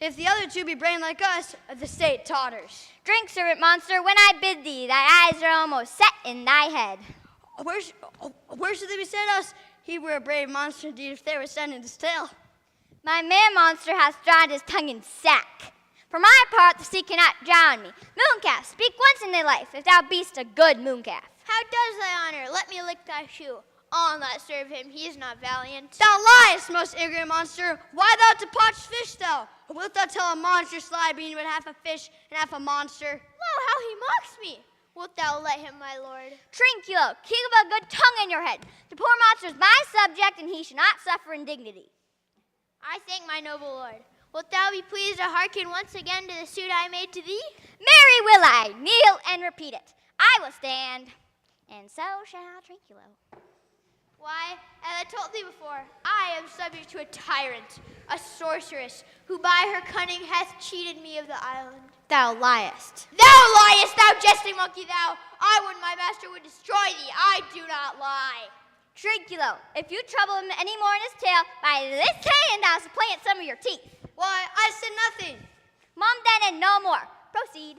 If the other 2 be brain like us, the state totters. Drink, servant monster, when I bid thee. Thy eyes are almost set in thy head. Where should they be set us? He were a brave monster indeed if they were set in his tail. My man monster hath drowned his tongue in sack. For my part, the sea cannot drown me. Mooncalf, speak once in thy life, if thou be'st a good mooncalf. How does thy honor? Let me lick thy shoe. I'll not serve him, he is not valiant. Thou liest, most ignorant monster. Why thou to potch fish thou? Or wilt thou tell a monster sly being but half a fish and half a monster? Lo, how he mocks me. Wilt thou let him, my lord? Trinculo, keep a good tongue in your head. The poor monster's my subject, and he shall not suffer indignity. I thank my noble lord. Wilt thou be pleased to hearken once again to the suit I made to thee? Marry will I, kneel and repeat it. I will stand, and so shall Trinculo. Why, as I told thee before, I am subject to a tyrant, a sorceress, who by her cunning hath cheated me of the island. Thou liest. Thou liest, thou jesting monkey, thou! I would my master would destroy thee. I do not lie. Trinculo, if you trouble him any more in his tail, by this hand I'll supplant some of your teeth. Why, I said nothing. Mum then and no more. Proceed.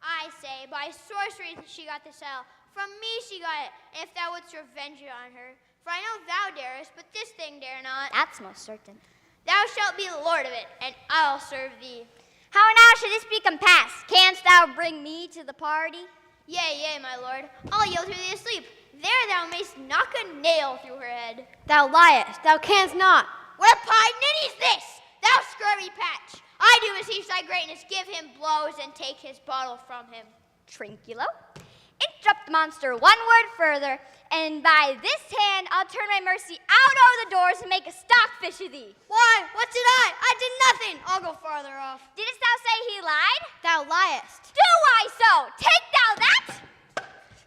I say, by sorcery she got the cell. From me she got it, and if thou wouldst revenge it on her. For I know thou darest, but this thing dare not. That's most certain. Thou shalt be lord of it, and I'll serve thee. How now should this be compassed? Canst thou bring me to the party? Yea, yea, my lord. I'll yield her thee asleep. There thou mayst knock a nail through her head. Thou liest. Thou canst not. What a pied ninny's this? Thou scurvy patch. I do beseech thy greatness, give him blows and take his bottle from him. Trinculo, interrupt the monster one word further, and by this hand I'll turn my mercy out over the doors and make a stockfish of thee. Why, what did I? I did nothing. I'll go farther off. Didst thou say he lied? Thou liest. Do I so? Take thou that?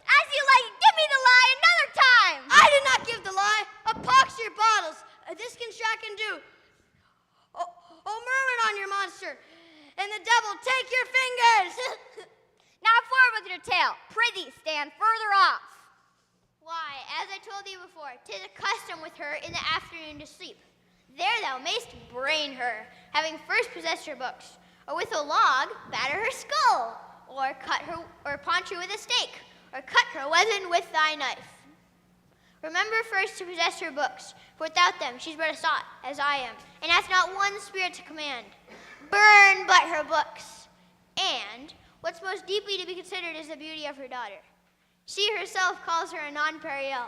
As you like, give me the lie another time. I did not give the lie. A pox your bottles. This can Shack and do. Oh, murmur on your monster. And the devil take your fingers. Now forward with your tale. Prithee, stand further off. Why, as I told thee before, 'tis a custom with her in the afternoon to sleep. There thou mayst brain her, having first possessed her books, or with a log batter her skull, or cut her, or paunch her with a stake, or cut her weapon with thy knife. Remember first to possess her books, for without them she's but a sot, as I am, and hath not one spirit to command. Burn but her books. And what's most deeply to be considered is the beauty of her daughter. She herself calls her a nonpareil.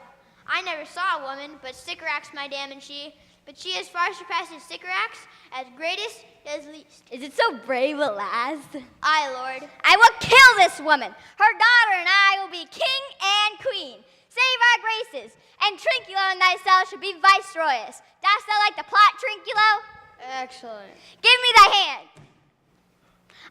I never saw a woman, but Sycorax my dam and she, but she as far surpasses Sycorax, as greatest as least. Is it so brave a lass? Aye, Lord. I will kill this woman. Her daughter and I will be king and queen. Save our graces, and Trinculo and thyself should be viceroys. Dost thou like the plot, Trinculo? Excellent. Give me thy hand.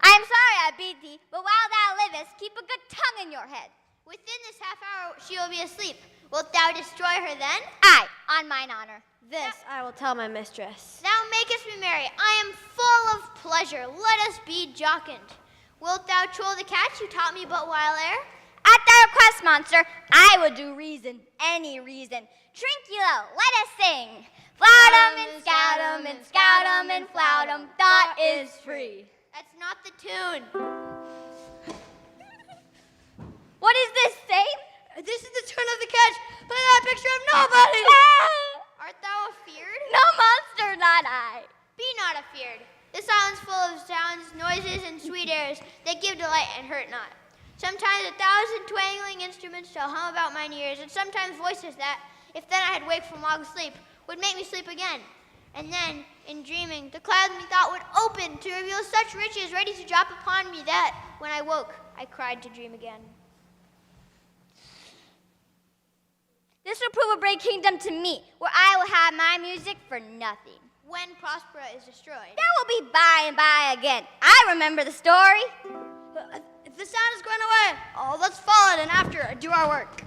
I am sorry I beat thee, but while thou livest, keep a good tongue in your head. Within this half hour she will be asleep. Wilt thou destroy her then? Aye, on mine honor. This I will tell my mistress. Thou makest me merry. I am full of pleasure. Let us be jocund. Wilt thou troll the catch you taught me but while ere? At thy request, monster, I would do reason, any reason. Trinculo, let us sing. Flout 'em and scout 'em and scout 'em and flout 'em. Thought is free. That's not the tune. What is this, Saint? This is the turn of the catch, but that picture of nobody. Art thou afeard? No monster, not I. Be not afeard. This island's full of sounds, noises, and sweet airs that give delight and hurt not. Sometimes 1,000 twangling instruments shall hum about mine ears, and sometimes voices that, if then I had waked from long sleep, would make me sleep again. And then, in dreaming, the clouds methought would open to reveal such riches ready to drop upon me that, when I woke, I cried to dream again. This will prove a great kingdom to me, where I will have my music for nothing. When Prospera is destroyed. There will be by and by again. I remember the story. If the sound is going away, let's follow it and after do our work.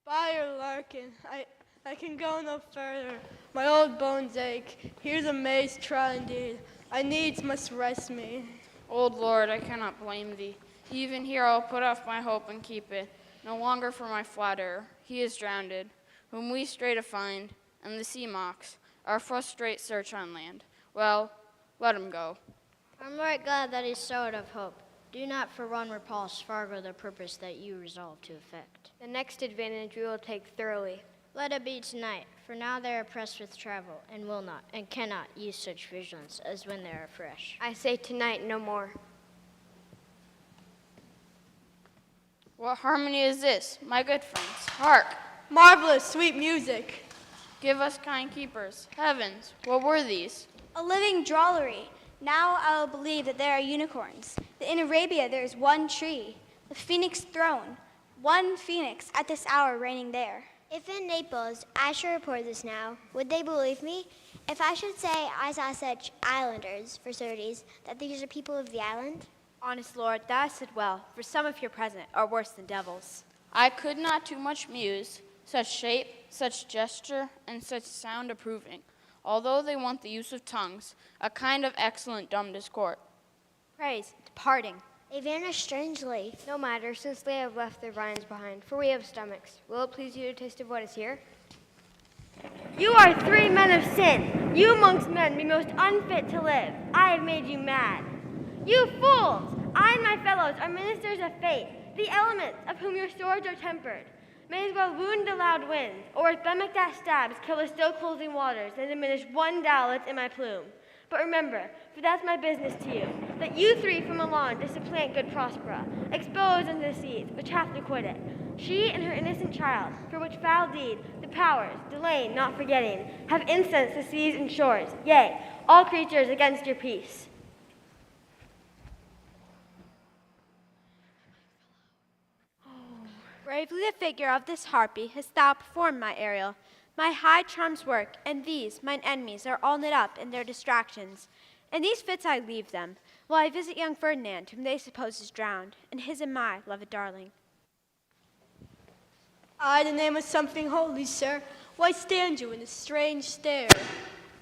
Byre Larkin, I can go no further. My old bones ache. Here's a maze try indeed. I needs must rest me. Old Lord, I cannot blame thee. Even here I'll put off my hope and keep it, no longer for my flatterer. He is drowned, whom we stray to find, and the sea mocks, our frustrate search on land. Well, let him go. I'm right glad that he sowed of hope. Do not for one repulse fargo the purpose that you resolve to effect. The next advantage we will take thoroughly. Let it be tonight, for now they are pressed with travel, and will not, and cannot use such vigilance as when they are fresh. I say tonight no more. What harmony is this, my good friends? Hark! Marvelous, sweet music. Give us kind keepers. Heavens, what were these? A living drollery. Now I will believe that there are unicorns, that in Arabia there is one tree, the phoenix throne, one phoenix at this hour reigning there. If in Naples I should report this now, would they believe me? If I should say I saw such islanders, for certes, that these are people of the island? Honest Lord, thou hast said well, for some of here present are worse than devils. I could not too much muse, such shape, such gesture, and such sound approving, although they want the use of tongues, a kind of excellent dumb discord. Praise, departing. They vanish strangely. No matter, since they have left their vines behind, for we have stomachs. Will it please you to taste of what is here? You are 3 men of sin. You amongst men be most unfit to live. I have made you mad. You fools! I and my fellows are ministers of fate, the elements of whom your swords are tempered. May as well wound the loud winds, or with Bemekdat stabs kill the still closing waters, than diminish one dowlet in my plume. But remember, for that's my business to you, that you three from Milan to supplant good Prospera, exposed unto the seas, which hath to quit it. She and her innocent child, for which foul deed, the powers, delaying, not forgetting, have incensed the seas and shores, yea, all creatures against your peace. Bravely the figure of this harpy hast thou performed, my Ariel. My high charms work, and these, mine enemies, are all knit up in their distractions. In these fits I leave them, while I visit young Ferdinand, whom they suppose is drowned, and his and my loved darling. I, the name of something holy, sir. Why stand you in a strange stare?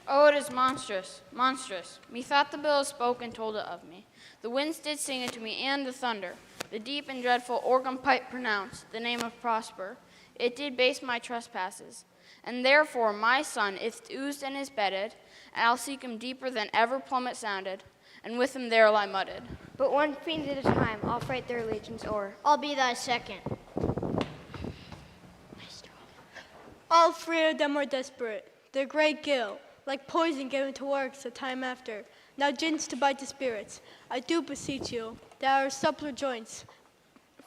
Oh, it is monstrous, monstrous. Methought the billows spoke and told it of me. The winds did sing it to me, and the thunder. The deep and dreadful organ pipe pronounced the name of Prosper. It did base my trespasses. And therefore my son is oozed and is bedded, and I'll seek him deeper than ever plummet sounded, and with him there lie mudded. But one fiend at a time, I'll fight their legions o'er. I'll be thy second. All three of them are desperate. Their great gill, like poison given to works a time after, now gins to bite the spirits. I do beseech you, that our suppler joints,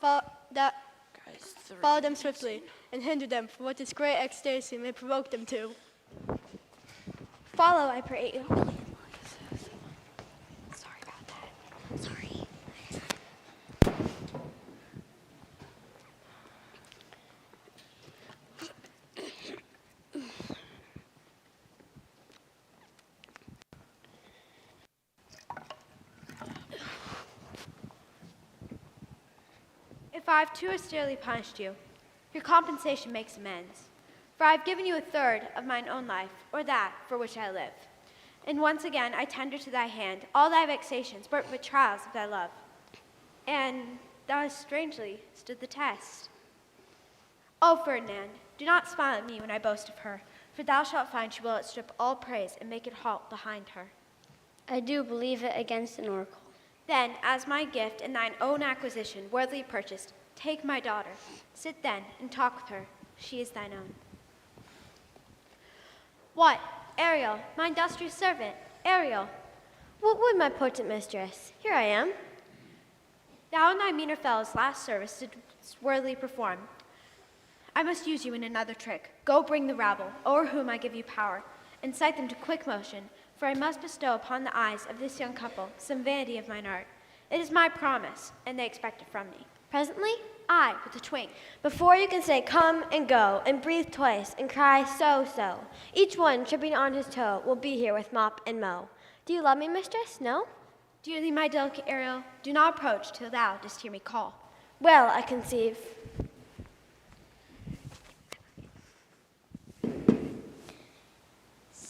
follow them swiftly, and hinder them from what this great ecstasy may provoke them to. Follow, I pray you. Sorry about that. Sorry. If I have too austerely punished you, your compensation makes amends. For I have given you a third of mine own life, or that for which I live. And once again I tender to thy hand all thy vexations, but trials of thy love. And thou hast strangely stood the test. O Ferdinand, do not smile at me when I boast of her, for thou shalt find she will outstrip all praise and make it halt behind her. I do believe it against an oracle. Then, as my gift and thine own acquisition worthily purchased, take my daughter. Sit then and talk with her. She is thine own. What? Ariel, my industrious servant. Ariel. What would my potent mistress? Here I am. Thou and thy meaner fellows' last service didst worthily perform. I must use you in another trick. Go bring the rabble, o'er whom I give you power, and cite them to quick motion, for I must bestow upon the eyes of this young couple some vanity of mine art. It is my promise, and they expect it from me. Presently? I, with a twink. Before you can say come and go, and breathe twice, and cry so, so, each one tripping on his toe will be here with mop and mow. Do you love me, mistress? No? Dearly, my delicate Ariel, do not approach till thou dost hear me call. Well, I conceive.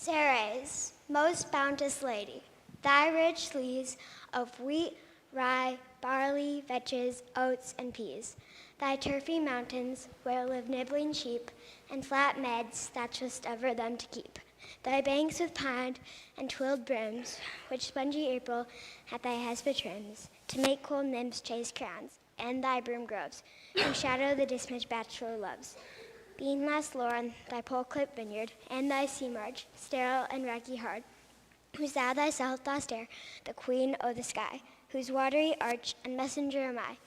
Ceres, most bounteous lady, thy rich lees of wheat, rye, barley, vetches, oats, and peas, thy turfy mountains where live nibbling sheep, and flat meads that just ever them to keep, thy banks with pine and twilled brims, which spongy April at thy hespa trims, to make cold nymphs chase crowns, and thy broom groves, who shadow the dismissed bachelor loves. Being last lorn, thy pole-clipped vineyard, and thy sea marge, sterile and rocky hard, whose thou thyself dost dare, the queen o' the sky, whose watery arch and messenger am I,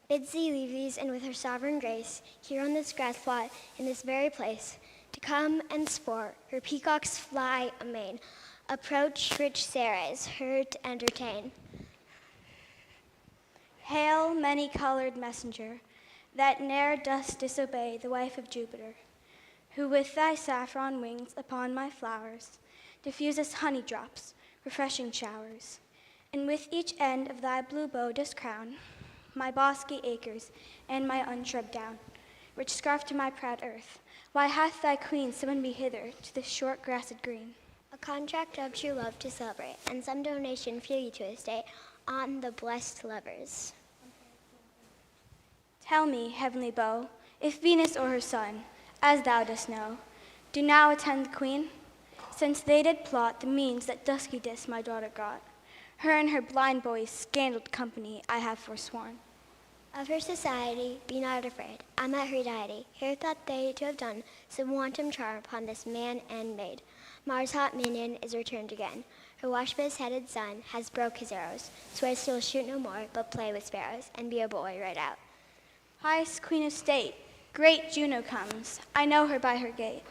bids thee leave these, and with her sovereign grace, here on this grass plot, in this very place, to come and sport, her peacocks fly amain, approach rich Ceres, her to entertain. Hail, many-colored messenger, that ne'er dost disobey the wife of Jupiter, who with thy saffron wings upon my flowers diffusest honey drops, refreshing showers, and with each end of thy blue bow dost crown my bosky acres and my unshrubed down, rich scarf to my proud earth. Why hath thy queen summoned me hither to this short grassed green? A contract of true love to celebrate, and some donation freely to estate on the blessed lovers. Tell me, heavenly bow, if Venus or her son, as thou dost know, do now attend the queen, since they did plot the means that dusky dis my daughter got. Her and her blind boy's scandaled company I have forsworn. Of her society be not afraid. I'm at her deity. Here thought they to have done some wanton charm upon this man and maid. Mars' hot minion is returned again. Her wash-headed son has broke his arrows, swears he'll shoot no more, but play with sparrows, and be a boy right out. Highest queen of state, great Juno comes. I know her by her gait.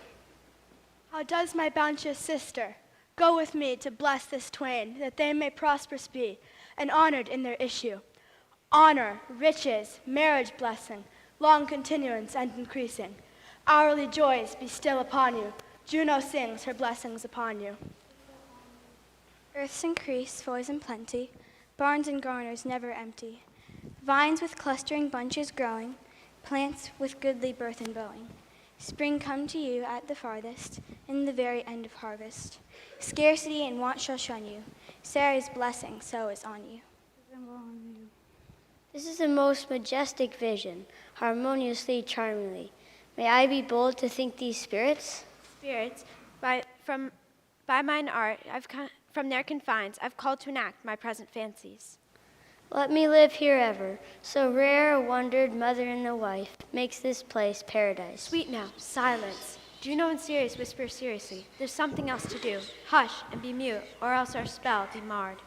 How does my bounteous sister? Go with me to bless this twain, that they may prosperous be, and honored in their issue. Honor, riches, marriage blessing, long continuance and increasing. Hourly joys be still upon you. Juno sings her blessings upon you. Earths increase, foys in plenty, barns and garners never empty. Vines with clustering bunches growing, plants with goodly birth and bowing. Spring come to you at the farthest, in the very end of harvest. Scarcity and want shall shun you. Sarah's blessing so is on you. This is a most majestic vision, harmoniously, charmingly. May I be bold to think these spirits? Spirits, by mine art, from their confines, I've called to enact my present fancies. Let me live here ever. So rare a wondered mother and a wife makes this place paradise. Sweet now, silence. Juno and Ceres whisper seriously. There's something else to do. Hush and be mute, or else our spell be marred.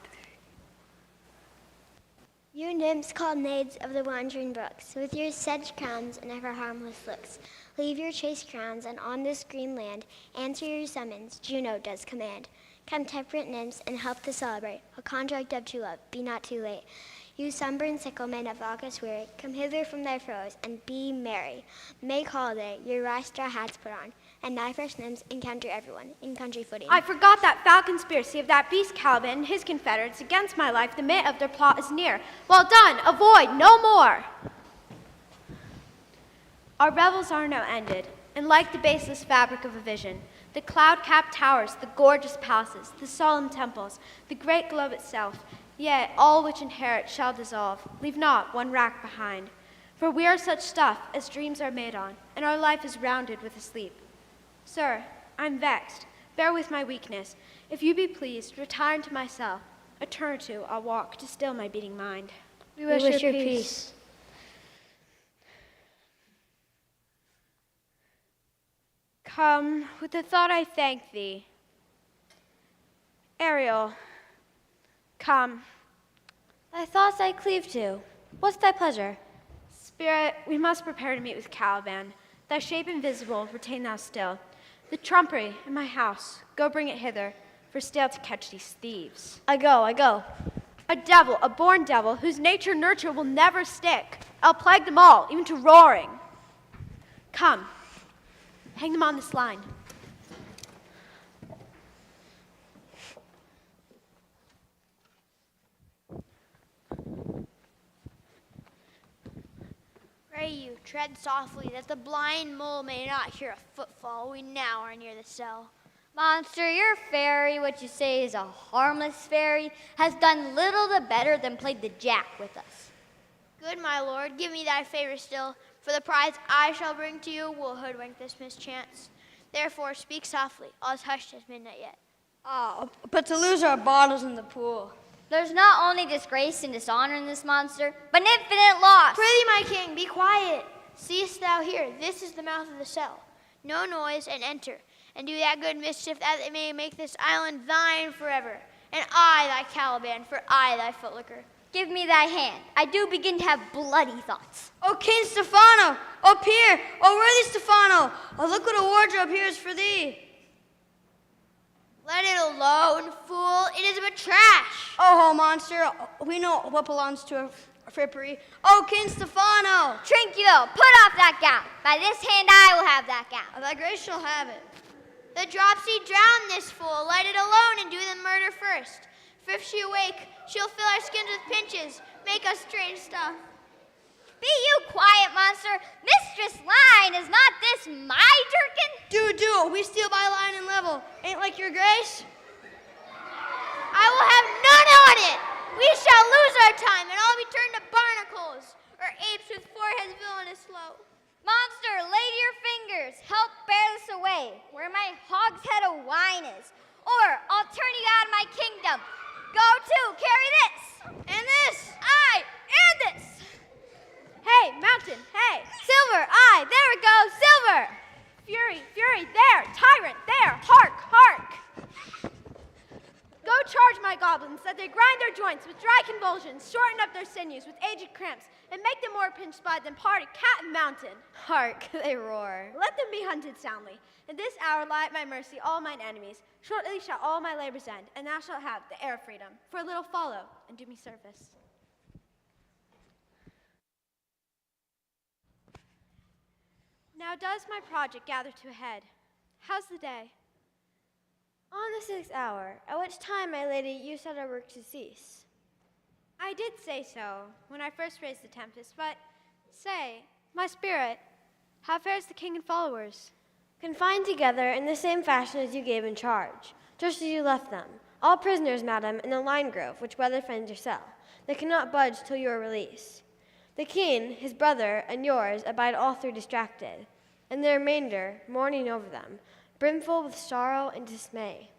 You nymphs called maids of the wandering brooks, with your sedge crowns and ever harmless looks, leave your chaste crowns, and on this green land answer your summons, Juno does command. Come, temperate nymphs, and help to celebrate a contract of true love, be not too late. You sunburned sicklemen of August weary, come hither from thy furrows, and be merry. Make holiday, your rye straw hats put on, and thy fresh nymphs encounter everyone in country footing. I forgot that foul conspiracy of that beast Caliban and his confederates against my life. The mate of their plot is near. Well done, avoid no more. Our revels are now ended, and like the baseless fabric of a vision, the cloud-capped towers, the gorgeous palaces, the solemn temples, the great globe itself, yet all which inherit shall dissolve, leave not one rack behind. For we are such stuff as dreams are made on, and our life is rounded with a sleep. Sir, I'm vexed. Bear with my weakness. If you be pleased, retire into my cell. A turn or two I'll walk to still my beating mind. We wish your peace. Come, with the thought I thank thee. Ariel, come. Thy thoughts I cleave to. What's thy pleasure? Spirit, we must prepare to meet with Caliban. Thy shape invisible, retain thou still. The trumpery in my house, go bring it hither, for still to catch these thieves. I go. A devil, a born devil, whose nature nurture will never stick. I'll plague them all, even to roaring. Come, hang them on this line. Pray you, tread softly, that the blind mole may not hear a footfall. We now are near the cell. Monster, your fairy, which you say is a harmless fairy, has done little the better than played the jack with us. Good, my lord, give me thy favor still, for the prize I shall bring to you will hoodwink this mischance. Therefore, speak softly, all is hushed as midnight yet. But to lose our bottles in the pool. There's not only disgrace and dishonor in this monster, but infinite loss. Prithee, my king, be quiet. Seest thou here, this is the mouth of the cell. No noise, and enter, and do that good mischief that it may make this island thine forever, and I thy Caliban, for I thy footlicker. Give me thy hand. I do begin to have bloody thoughts. O King Stephano, O peer, O worthy Stephano, look what a wardrobe here is for thee. Let it alone, fool. It is but trash. Oh, monster, we know what belongs to a frippery. O King Stephano. Trinculo, put off that gown. By this hand I will have that gown. Thy grace shall have it. The dropsy drown this fool. Let it alone and do the murder first. For if she awake, she'll fill our skins with pinches, make us strange stuff. Be you quiet, monster. Mistress Line, is not this my jerkin? Do, we steal by line and level. Ain't like your grace? I will have none on it. We shall lose our time and all be turned to barnacles, or apes with foreheads villainous low. Monster, lay to your fingers. Help bear this away, where my hogshead of wine is. Or I'll turn you out of my kingdom. Go to, carry this. And this. Aye, and this. Hey, Mountain, hey. Silver, aye, there we go, Silver. Fury, there. Tyrant, there. Hark. Go charge my goblins, that they grind their joints with dry convulsions, shorten up their sinews with aged cramps, and make them more pinch-spide than party cat and mountain. Hark, they roar. Let them be hunted soundly. In this hour lie at my mercy all mine enemies. Shortly shall all my labors end, and thou shalt have the air of freedom. For a little follow, and do me service. Now does my project gather to a head? How's the day? On the 6th hour, at which time, my lady, you set our work to cease. I did say so when I first raised the Tempest, but say, my spirit, how fares the king and followers? Confined together in the same fashion as you gave in charge, just as you left them. All prisoners, madam, in the lime grove, which weather friends your cell. They cannot budge till you are released. The king, his brother, and yours abide all three distracted, and the remainder mourning over them, brimful with sorrow and dismay.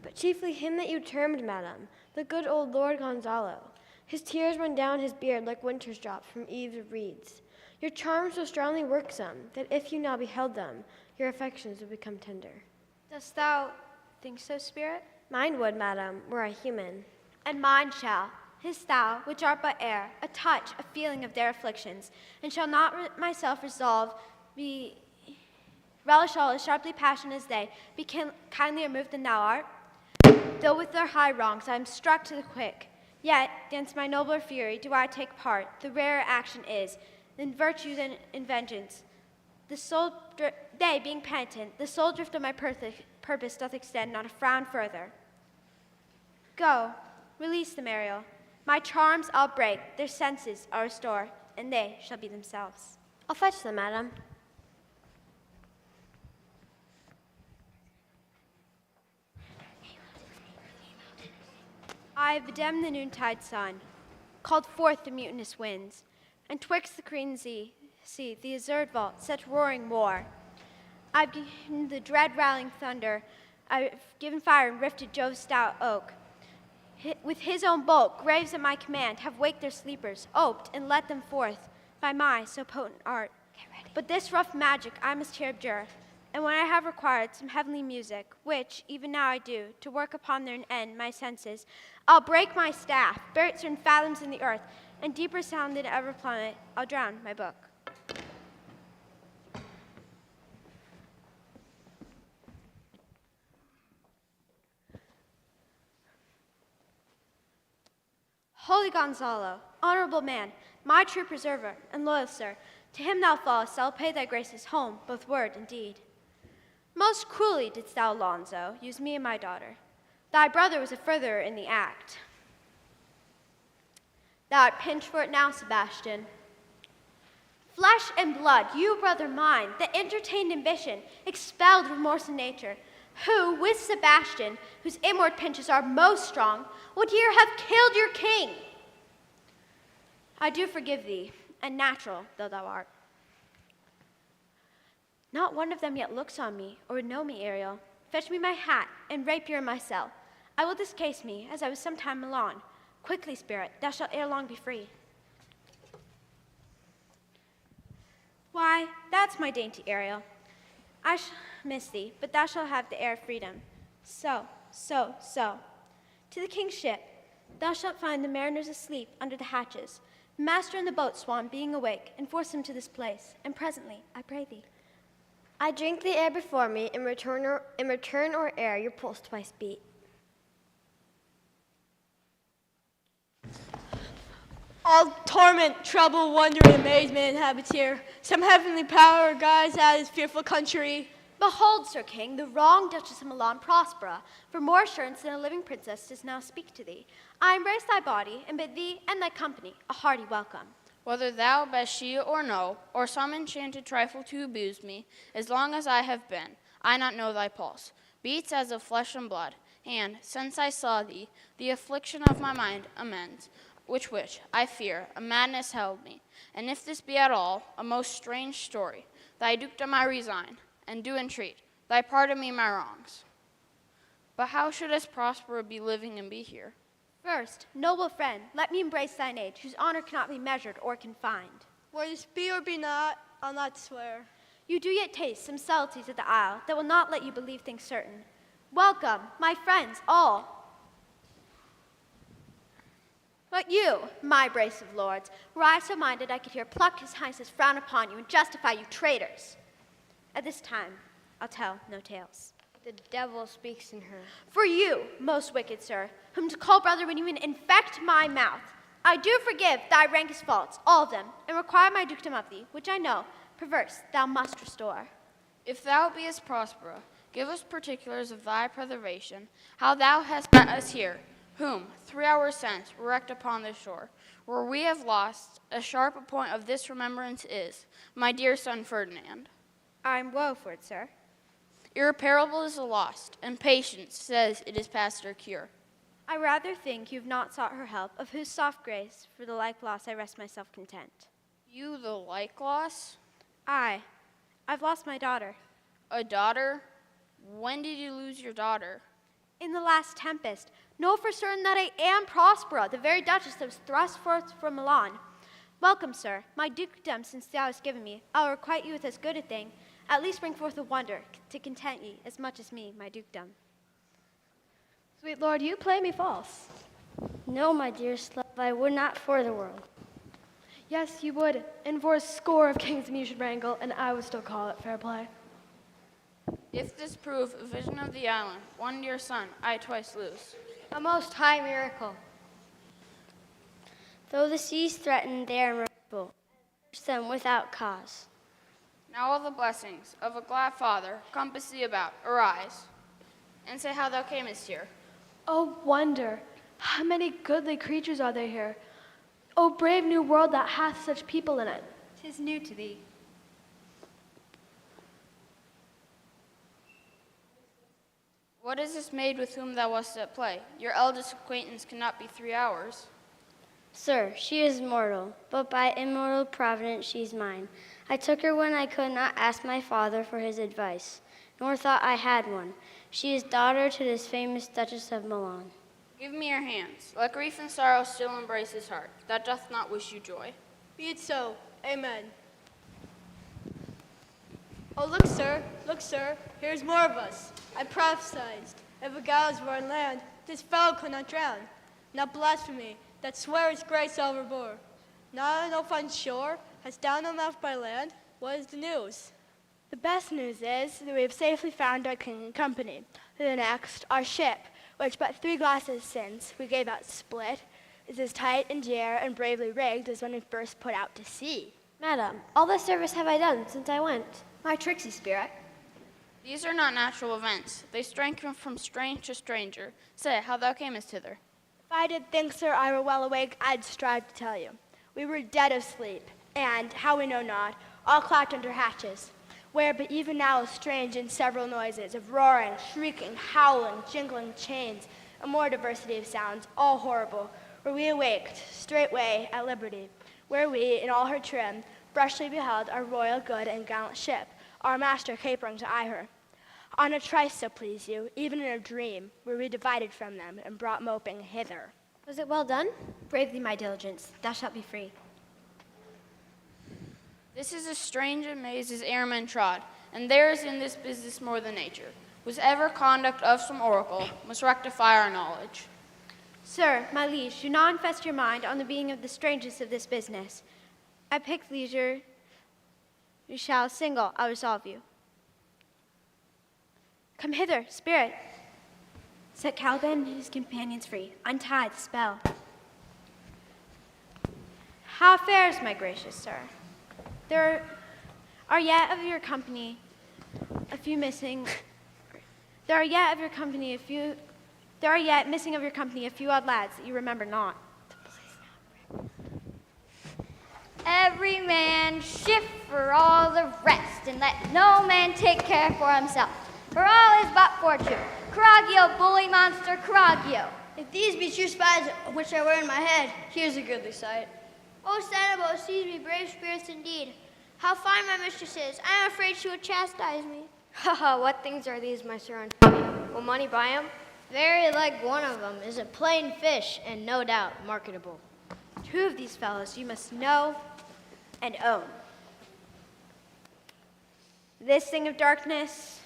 But chiefly him that you termed, madam, the good old Lord Gonzalo. His tears run down his beard like winter's drops from eaves of reeds. Your charms so strongly worksome, that if you now beheld them, your affections would become tender. Dost thou think so, spirit? Mine would, madam, were I human. And mine shall, his thou, which art but air, a touch, a feeling of their afflictions, and shall not myself resolve, relish all as sharply passionate as they, be kindly removed than thou art? Though with their high wrongs I am struck to the quick, yet, against my nobler fury, do I take part, the rarer action is, in virtue than in vengeance. They, being penitent, the sole drift of my purpose doth extend not a frown further. Go, release them, Ariel. My charms I'll break, their senses I'll restore, and they shall be themselves. I'll fetch them, madam. I have bedemmed the noontide sun, called forth the mutinous winds, and twixt the green sea, the azure vault, set roaring war. I've given the dread rallying thunder, I've given fire and rifted Jove's stout oak. With his own bolt, graves at my command have waked their sleepers, oped, and let them forth by my so potent art. But this rough magic I must here abjure, and when I have required some heavenly music, which even now I do, to work upon their end my senses, I'll break my staff, bury it certain fathoms in the earth, and deeper sound than ever plummet, I'll drown my book. Holy Gonzalo, honorable man, my true preserver, and loyal sir, to him thou fallest, I'll pay thy graces home, both word and deed. Most cruelly didst thou, Alonso, use me and my daughter. Thy brother was a furtherer in the act. Thou art pinched for it now, Sebastian. Flesh and blood, you, brother mine, that entertained ambition, expelled remorse in nature, who, with Sebastian, whose inward pinches are most strong, would here have killed your king. I do forgive thee, and natural though thou art. Not one of them yet looks on me, or would know me, Ariel. Fetch me my hat, and rapier in my cell. I will discase me, as I was sometime Milan. Quickly, spirit, thou shalt ere long be free. Why, that's my dainty Ariel. I miss thee, but thou shalt have the air of freedom. So. To the king's ship. Thou shalt find the mariners asleep under the hatches. Master and the boatswain being awake, and force him to this place. And presently, I pray thee. I drink the air before me, in return or air your pulse twice beat. All torment, trouble, wonder, and amazement inhabits here. Some heavenly power guides out his fearful country. Behold, Sir King, the wronged Duchess of Milan Prospera, for more assurance than a living princess does now speak to thee. I embrace thy body, and bid thee and thy company a hearty welcome. Whether thou best she or no, or some enchanted trifle to abuse me, as long as I have been, I not know thy pulse, beats as of flesh and blood, and, since I saw thee, the affliction of my mind amends, which, I fear, a madness held me. And if this be at all a most strange story, thy dukedom I resign, and do entreat, thy pardon me my wrongs. But how should us Prospera be living and be here? First, noble friend, let me embrace thine age, whose honor cannot be measured or confined. Whether this be or be not, I'll not swear. You do yet taste some subtleties of the isle that will not let you believe things certain. Welcome, my friends, all. But you, my brace of lords, were I so minded I could here pluck his highness's frown upon you and justify you traitors. At this time, I'll tell no tales. The devil speaks in her. For you, most wicked sir, whom to call brother would even infect my mouth, I do forgive thy rankest faults, all of them, and require my dukedom of thee, which I know, perverse, thou must restore. If thou beest Prospera, give us particulars of thy preservation, how thou hast met us here, whom, 3 hours since, were wrecked upon this shore, where we have lost, a sharp point of this remembrance is, my dear son Ferdinand. I'm woe for it, sir. Irreparable is the loss, and patience says it is past her cure. I rather think you've not sought her help, of whose soft grace, for the like loss I rest myself content. You the like loss? Aye, I've lost my daughter. A daughter? When did you lose your daughter? In the last tempest. Know for certain that I am Prospera, the very duchess that was thrust forth from Milan. Welcome, sir. My dukedom, since thou hast given me, I'll requite you with as good a thing. At least bring forth a wonder, to content ye as much as me, my dukedom. Sweet lord, you play me false. No, my dearest love, I would not for the world. Yes, you would, and for a score of kings you should wrangle, and I would still call it fair play. If this prove a vision of the island, one dear son I twice lose. A most high miracle. Though the seas threaten, they are merciful, and curse them without cause. Now all the blessings of a glad father compass thee about. Arise, and say how thou camest here. Oh, wonder, how many goodly creatures are there here? Oh, brave new world that hath such people in it. 'Tis new to thee. What is this maid with whom thou wast at play? Your eldest acquaintance cannot be 3 hours. Sir, she is mortal, but by immortal providence she's mine. I took her when I could not ask my father for his advice, nor thought I had one. She is daughter to this famous Duchess of Milan. Give me your hands. Let grief and sorrow still embrace his heart, that doth not wish you joy. Be it so. Amen. Oh, look, sir, here's more of us. I prophesied, if a gallows were on land, this fellow could not drown. Not blasphemy, that swears grace overbore. Not enough on shore, hast thou no mouth by land? What is the news? The best news is that we have safely found our king and company. The next, our ship, which but 3 glasses since we gave out split, is as tight and dear and bravely rigged as when we first put out to sea. Madam, all this service have I done since I went. My tricksy spirit. These are not natural events. They strengthen from strange to stranger. Say how thou camest hither. If I did think, sir, I were well awake, I'd strive to tell you. We were dead of sleep, and, how we know not, all clapped under hatches. where but even now is strange and several noises of roaring, shrieking, howling, jingling chains, a more diversity of sounds, all horrible, where we awaked, straightway at liberty, where we, in all her trim, freshly beheld our royal good and gallant ship, our master capering to eye her. On a trice, so please you, even in a dream, were we divided from them and brought moping hither. Was it well done? Bravely, my diligence, thou shalt be free. This is as strange a maze as airmen trod, and there is in this business more than nature. Was ever conduct of some oracle, must rectify our knowledge. Sir, my liege, do not infest your mind on the being of the strangest of this business. At pick leisure, you shall single, I'll resolve you. Come hither, spirit. Set Caliban and his companions free. Untie the spell. How fares my gracious sir? There are yet of your company a few missing. There are yet missing of your company a few odd lads that you remember not. Every man shift for all the rest, and let no man take care for himself. For all is but for two. Coragio, bully monster, Coragio. If these be true spies which I wear in my head, here's a goodly sight. O Sanabo, seize me, brave spirits indeed. How fine my mistress is. I am afraid she would chastise me. Haha, what things are these, my sir Antonio? Will money buy 'em? Very like one of them is a plain fish, and no doubt marketable. Two of these fellows you must know and own. This thing of darkness,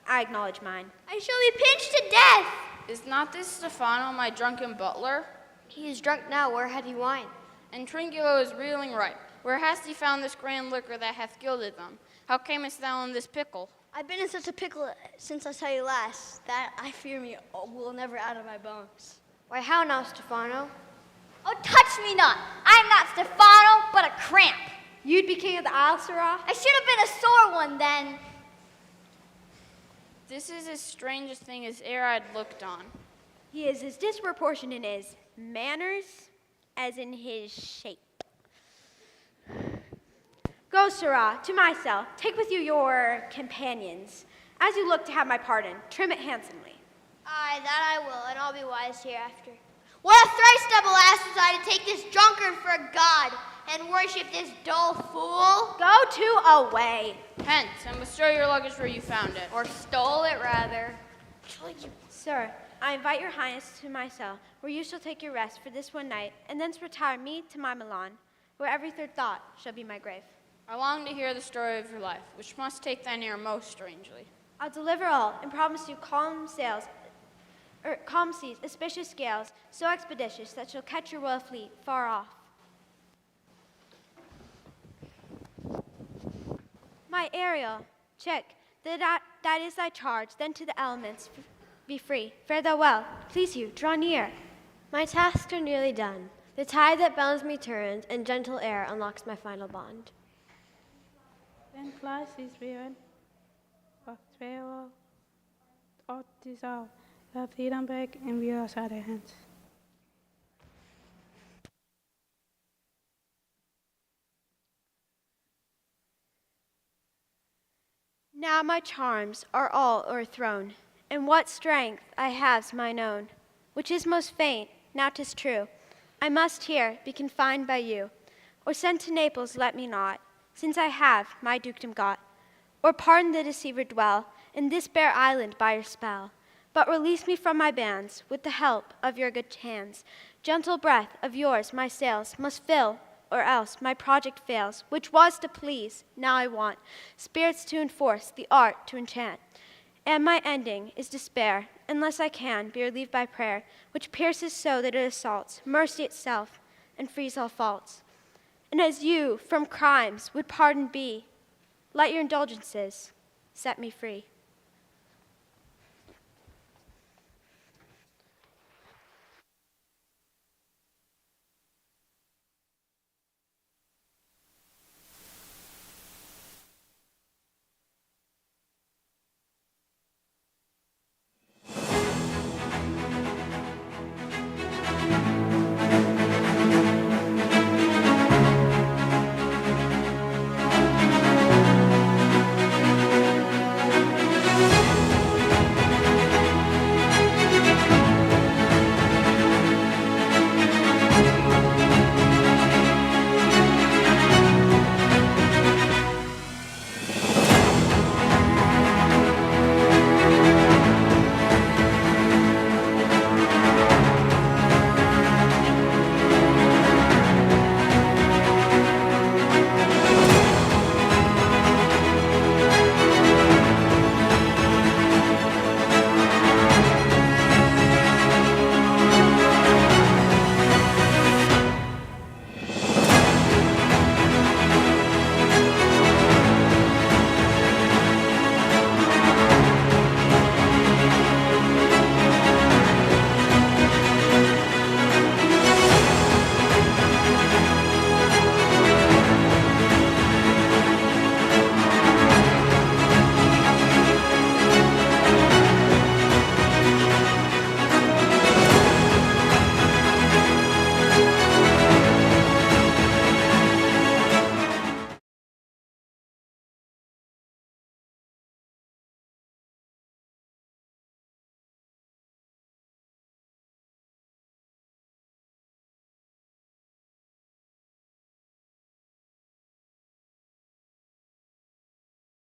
I acknowledge mine. I shall be pinched to death. Is not this Stefano, my drunken butler? He is drunk now, where had he wine? And Trinculo is reeling right. Where hast he found this grand liquor that hath gilded them? How camest thou in this pickle? I've been in such a pickle since I saw you last, that I fear me will never out of my bones. Why, how now, Stefano? Oh, touch me not. I'm not Stefano, but a cramp. You'd be king of the Isle, Sirrah? I should have been a sore one then. This is as strange a thing as e'er I'd looked on. He is as disproportioned in his manners as in his shape. Go, Sirrah, to my cell. Take with you your companions. As you look to have my pardon, trim it handsomely. Aye, that I will, and I'll be wise hereafter. What a thrice double ass was I to take this drunkard for a god and worship this dull fool? Go to away. Hence, and bestow your luggage where you found it. Or stole it, rather. Sir, I invite your highness to my cell, where you shall take your rest for this one night, and thence retire me to my Milan, where every third thought shall be my grave. I long to hear the story of your life, which must take thine ear most strangely. I'll deliver all, and promise you calm seas, auspicious gales, so expeditious that shall catch your royal fleet far off. My Ariel, check, that is thy charge, then to the elements, be free. Fare thou well. Please you, draw near. My tasks are nearly done. The tie that bounds me turns, and gentle air unlocks my final bond. Den plaats is weer wat veel op die zaal. Laat hier dan back en we are at their hands. Now my charms are all o'erthrown, and what strength I have's mine own, which is most faint, now 'tis true. I must here be confined by you, or sent to Naples let me not, since I have my dukedom got, or pardon the deceiver dwell in this bare island by your spell, but release me from my bands with the help of your good hands. Gentle breath of yours my sails must fill, or else my project fails, which was to please, now I want spirits to enforce, the art to enchant. And my ending is despair, unless I can be relieved by prayer, which pierces so that it assaults mercy itself and frees all faults. And as you from crimes would pardoned be, let your indulgences set me free.